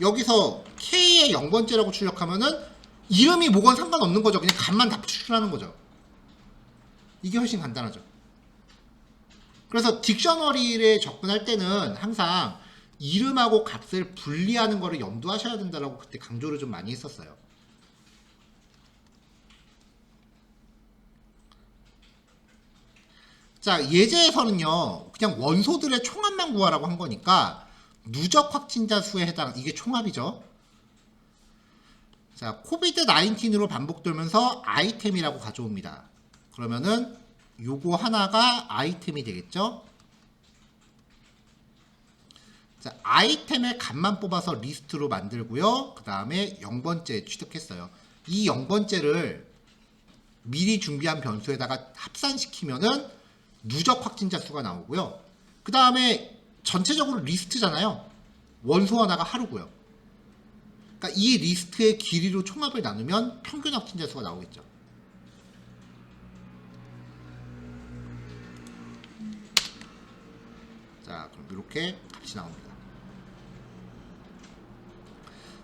Speaker 1: 여기서 K의 0번째라고 출력하면은 이름이 뭐건 상관없는 거죠. 그냥 값만 다 추출하는 거죠. 이게 훨씬 간단하죠. 그래서 딕셔너리에 접근할 때는 항상 이름하고 값을 분리하는 거를 염두하셔야 된다라고 그때 강조를 좀 많이 했었어요. 자, 예제에서는요, 그냥 원소들의 총합만 구하라고 한 거니까 누적 확진자 수에 해당, 이게 총합이죠. 자, 코비드 19으로 반복되면서 아이템이라고 가져옵니다. 그러면은 요거 하나가 아이템이 되겠죠. 자, 아이템의 값만 뽑아서 리스트로 만들고요. 그 다음에 0번째 취득했어요. 이 0번째를 미리 준비한 변수에다가 합산시키면은 누적 확진자 수가 나오고요. 그 다음에 전체적으로 리스트잖아요. 원소 하나가 하루고요. 그러니까 이 리스트의 길이로 총합을 나누면 평균 확진자 수가 나오겠죠. 자, 그럼 이렇게 값이 나옵니다.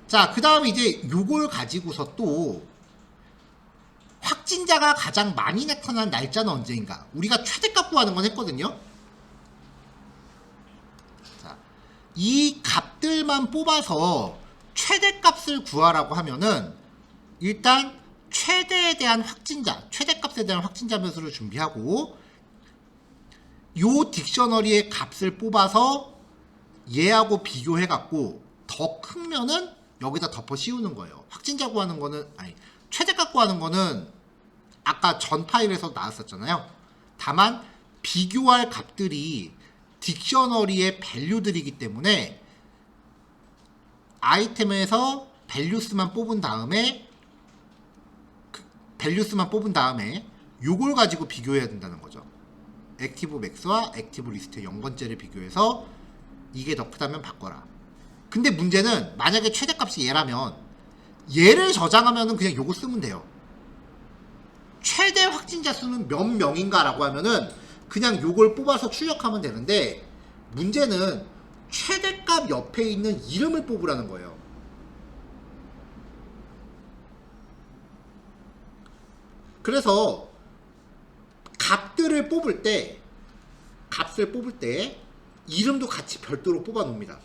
Speaker 1: 자, 그 다음에 이제 요걸 가지고서 또 확진자가 가장 많이 나타난 날짜는 언제인가? 우리가 최대값 구하는 건 했거든요. 자, 이 값들만 뽑아서 최대값을 구하라고 하면은 일단 최대에 대한 확진자, 최대값에 대한 확진자 변수를 준비하고 요 딕셔너리의 값을 뽑아서 얘하고 비교해 갖고 더 크면은 여기다 덮어 씌우는 거예요. 확진자 구하는 거는, 아니, 최대값 구하는 거는 아까 전 파일에서 나왔었잖아요. 다만 비교할 값들이 딕셔너리의 밸류들이기 때문에 아이템에서 밸류스만 뽑은 다음에 요걸 가지고 비교해야 된다는 거죠. 액티브 맥스와 액티브 리스트의 0번째를 비교해서 이게 더 크다면 바꿔라. 근데 문제는 만약에 최대값이 얘라면 얘를 저장하면은 그냥 요거 쓰면 돼요. 최대 확진자 수는 몇 명인가 라고 하면은 그냥 요걸 뽑아서 출력하면 되는데 문제는 최대값 옆에 있는 이름을 뽑으라는 거예요. 그래서 값을 뽑을 때 이름도 같이 별도로 뽑아 놓습니다.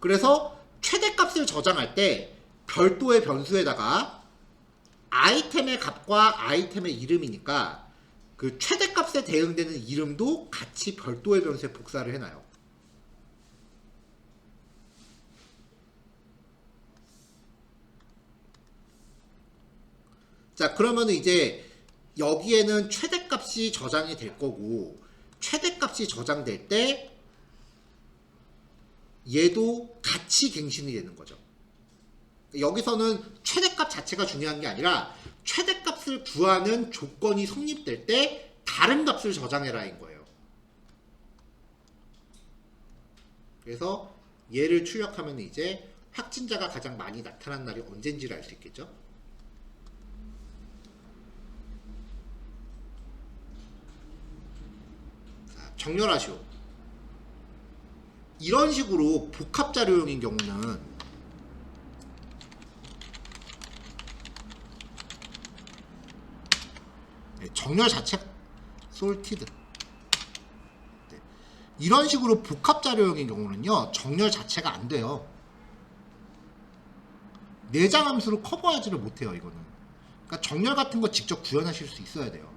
Speaker 1: 그래서 최대값을 저장할 때 별도의 변수에다가 아이템의 값과 아이템의 이름이니까 그 최대값에 대응되는 이름도 같이 별도의 변수에 복사를 해놔요. 자, 그러면 이제 여기에는 최대값이 저장이 될 거고 최대값이 저장될 때 얘도 같이 갱신이 되는 거죠. 여기서는 최대값 자체가 중요한 게 아니라 최대값을 구하는 조건이 성립될 때 다른 값을 저장해라인 거예요. 그래서 얘를 출력하면 이제 확진자가 가장 많이 나타난 날이 언젠지를 알 수 있겠죠. 자, 정렬하시오. 이런 식으로 복합자료용인 경우는 정렬 자체 솔티드 이런 식으로 복합자료용인 경우는요 정렬 자체가 안 돼요. 내장 함수로 커버하지를 못해요. 이거는 그러니까 정렬 같은 거 직접 구현하실 수 있어야 돼요.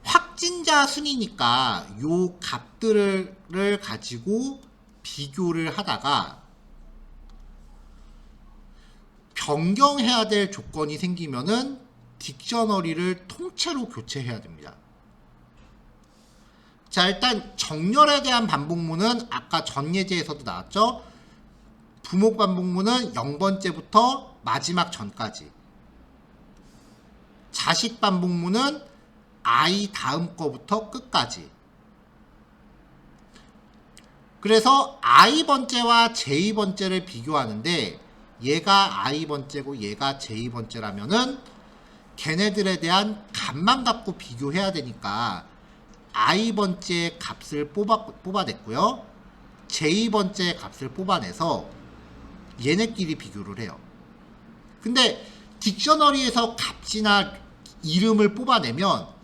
Speaker 1: 확진자 순이니까 요 값들을 가지고 비교를 하다가 변경해야 될 조건이 생기면은 딕셔너리를 통째로 교체해야 됩니다. 자, 일단 정렬에 대한 반복문은 아까 전 예제에서도 나왔죠. 부목 반복문은 0번째부터 마지막 전까지. 자식 반복문은 I 다음 거부터 끝까지. 그래서 I번째와 J번째를 비교하는데 얘가 I번째고 얘가 J번째라면은 걔네들에 대한 값만 갖고 비교해야 되니까 I번째 값을 뽑아냈고요. J번째 값을 뽑아내서 얘네끼리 비교를 해요. 근데 딕셔너리에서 값이나 이름을 뽑아내면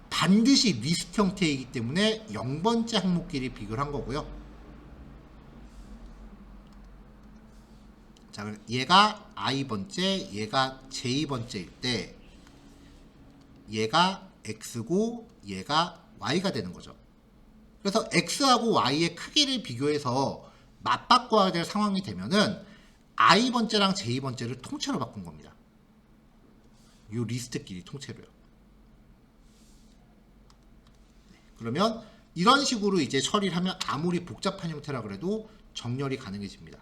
Speaker 1: 반드시 리스트 형태이기 때문에 0번째 항목끼리 비교를 한 거고요. 자, 얘가 I번째, 얘가 J번째일 때 얘가 x고 얘가 y가 되는 거죠. 그래서 x하고 y의 크기를 비교해서 맞바꿔야 될 상황이 되면은 i번째랑 j번째를 통째로 바꾼 겁니다. 이 리스트끼리 통째로요. 그러면 이런 식으로 이제 처리를 하면 아무리 복잡한 형태라 그래도 정렬이 가능해집니다.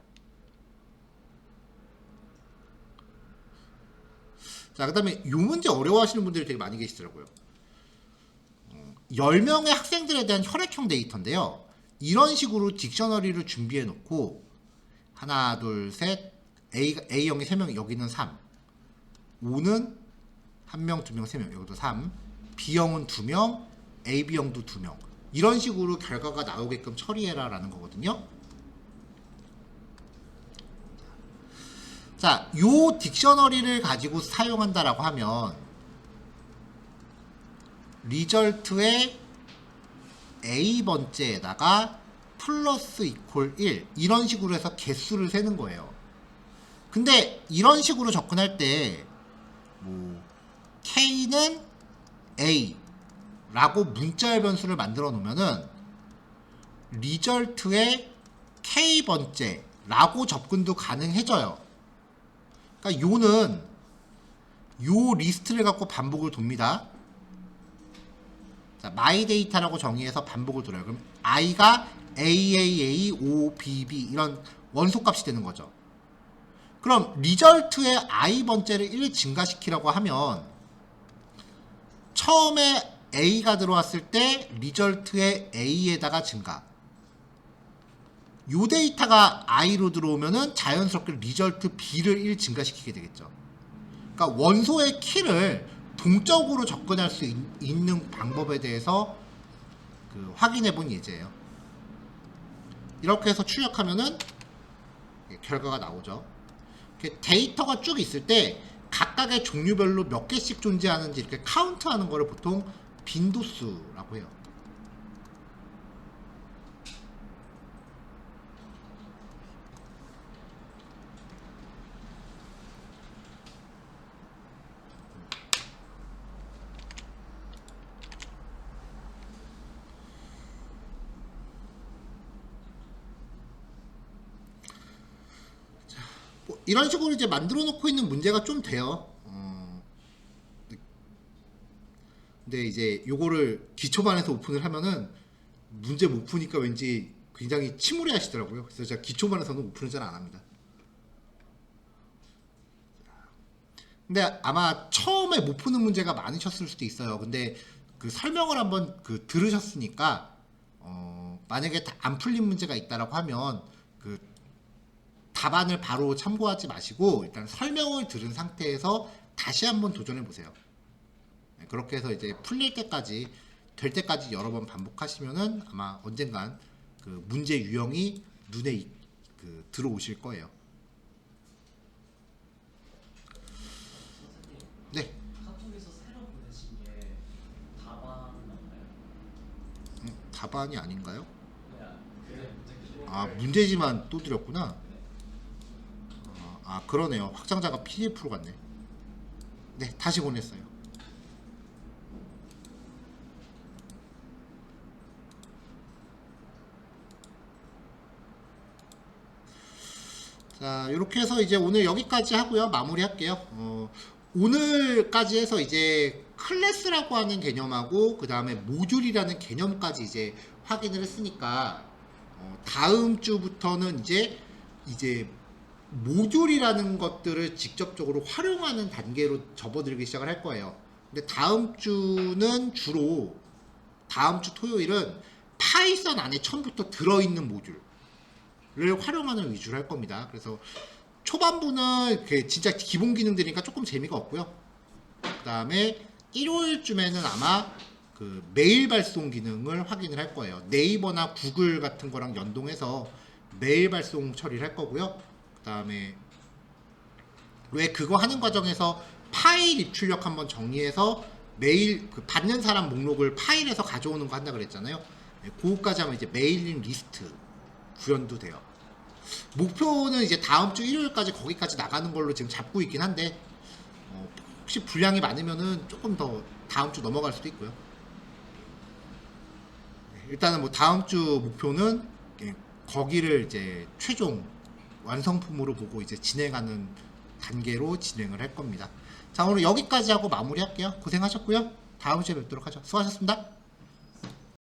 Speaker 1: 자, 그 다음에 이 문제 어려워하시는 분들이 되게 많이 계시더라고요. 10명의 학생들에 대한 혈액형 데이터인데요. 이런 식으로 딕셔너리를 준비해 놓고 하나, 둘, 셋, A형이 3명, 여기는 3. O는 1명, 2명, 3명, 여기도 3. B형은 2명, AB형도 2명. 이런 식으로 결과가 나오게끔 처리해라 라는 거거든요. 자, 요 딕셔너리를 가지고 사용한다라고 하면 리절트의 A번째에다가 플러스 이퀄 1 이런 식으로 해서 개수를 세는 거예요. 근데 이런 식으로 접근할 때 뭐 K는 A 라고 문자열 변수를 만들어 놓으면은 리절트의 K번째 라고 접근도 가능해져요. 그러니까 요는 요 리스트를 갖고 반복을 돕니다. 자, my data라고 정의해서 반복을 돌려요. 그럼 i가 AAA, OBB 이런 원소값이 되는 거죠. 그럼 리절트의 i번째를 1 증가시키라고 하면 처음에 A가 들어왔을 때 리절트의 A에다가 증가. 요 데이터가 i로 들어오면은 자연스럽게 리절트 B를 1 증가시키게 되겠죠. 그러니까 원소의 키를 동적으로 접근할 수 있는 방법에 대해서 확인해 본 예제예요. 이렇게 해서 출력하면은 결과가 나오죠. 데이터가 쭉 있을 때 각각의 종류별로 몇 개씩 존재하는지 이렇게 카운트하는 거를 보통 빈도수라고 해요. 뭐 이런 식으로 이제 만들어 놓고 있는 문제가 좀 돼요. 근데 이제 요거를 기초반에서 오픈을 하면은 문제 못 푸니까 왠지 굉장히 침울해 하시더라고요. 그래서 제가 기초반에서는 오픈을 잘 안 합니다. 근데 아마 처음에 못 푸는 문제가 많으셨을 수도 있어요. 근데 그 설명을 한번 들으셨으니까 만약에 안 풀린 문제가 있다라고 하면 그 답안을 바로 참고하지 마시고 일단 설명을 들은 상태에서 다시 한번 도전해 보세요. 그렇게 해서 이제 풀릴 때까지 될 때까지 여러 번 반복하시면은 아마 언젠간 그 문제 유형이 눈에 들어오실 거예요. 네.
Speaker 2: 카톡에서 새로 보내신 게 답안인가요?
Speaker 1: 답안이 아닌가요?
Speaker 2: 네,
Speaker 1: 아, 문제지만 또 드렸구나. 아, 그러네요. 확장자가 PDF로 갔네. 네, 다시 보냈어요. 자, 이렇게 해서 이제 오늘 여기까지 하고요. 마무리 할게요. 오늘까지 해서 이제 클래스라고 하는 개념하고 그 다음에 모듈이라는 개념까지 이제 확인을 했으니까 다음 주부터는 이제 모듈이라는 것들을 직접적으로 활용하는 단계로 접어들기 시작을 할 거예요. 근데 다음 주는 주로 다음 주 토요일은 파이썬 안에 처음부터 들어있는 모듈을 활용하는 위주로 할 겁니다. 그래서 초반부는 진짜 기본 기능들이니까 조금 재미가 없고요. 그 다음에 일요일쯤에는 아마 그 메일 발송 기능을 확인을 할 거예요. 네이버나 구글 같은 거랑 연동해서 메일 발송 처리를 할 거고요. 그 다음에 왜 그거 하는 과정에서 파일 입출력 한번 정리해서 메일 받는 사람 목록을 파일에서 가져오는 거 한다 그랬잖아요. 그거까지 하면 이제 메일링 리스트 구현도 돼요. 목표는 이제 다음 주 일요일까지 거기까지 나가는 걸로 지금 잡고 있긴 한데 혹시 분량이 많으면은 조금 더 다음 주 넘어갈 수도 있고요. 일단은 뭐 다음 주 목표는 거기를 이제 최종 완성품으로 보고 이제 진행하는 단계로 진행을 할 겁니다. 자, 오늘 여기까지 하고 마무리할게요. 고생하셨고요. 다음 주에 뵙도록 하죠. 수고하셨습니다.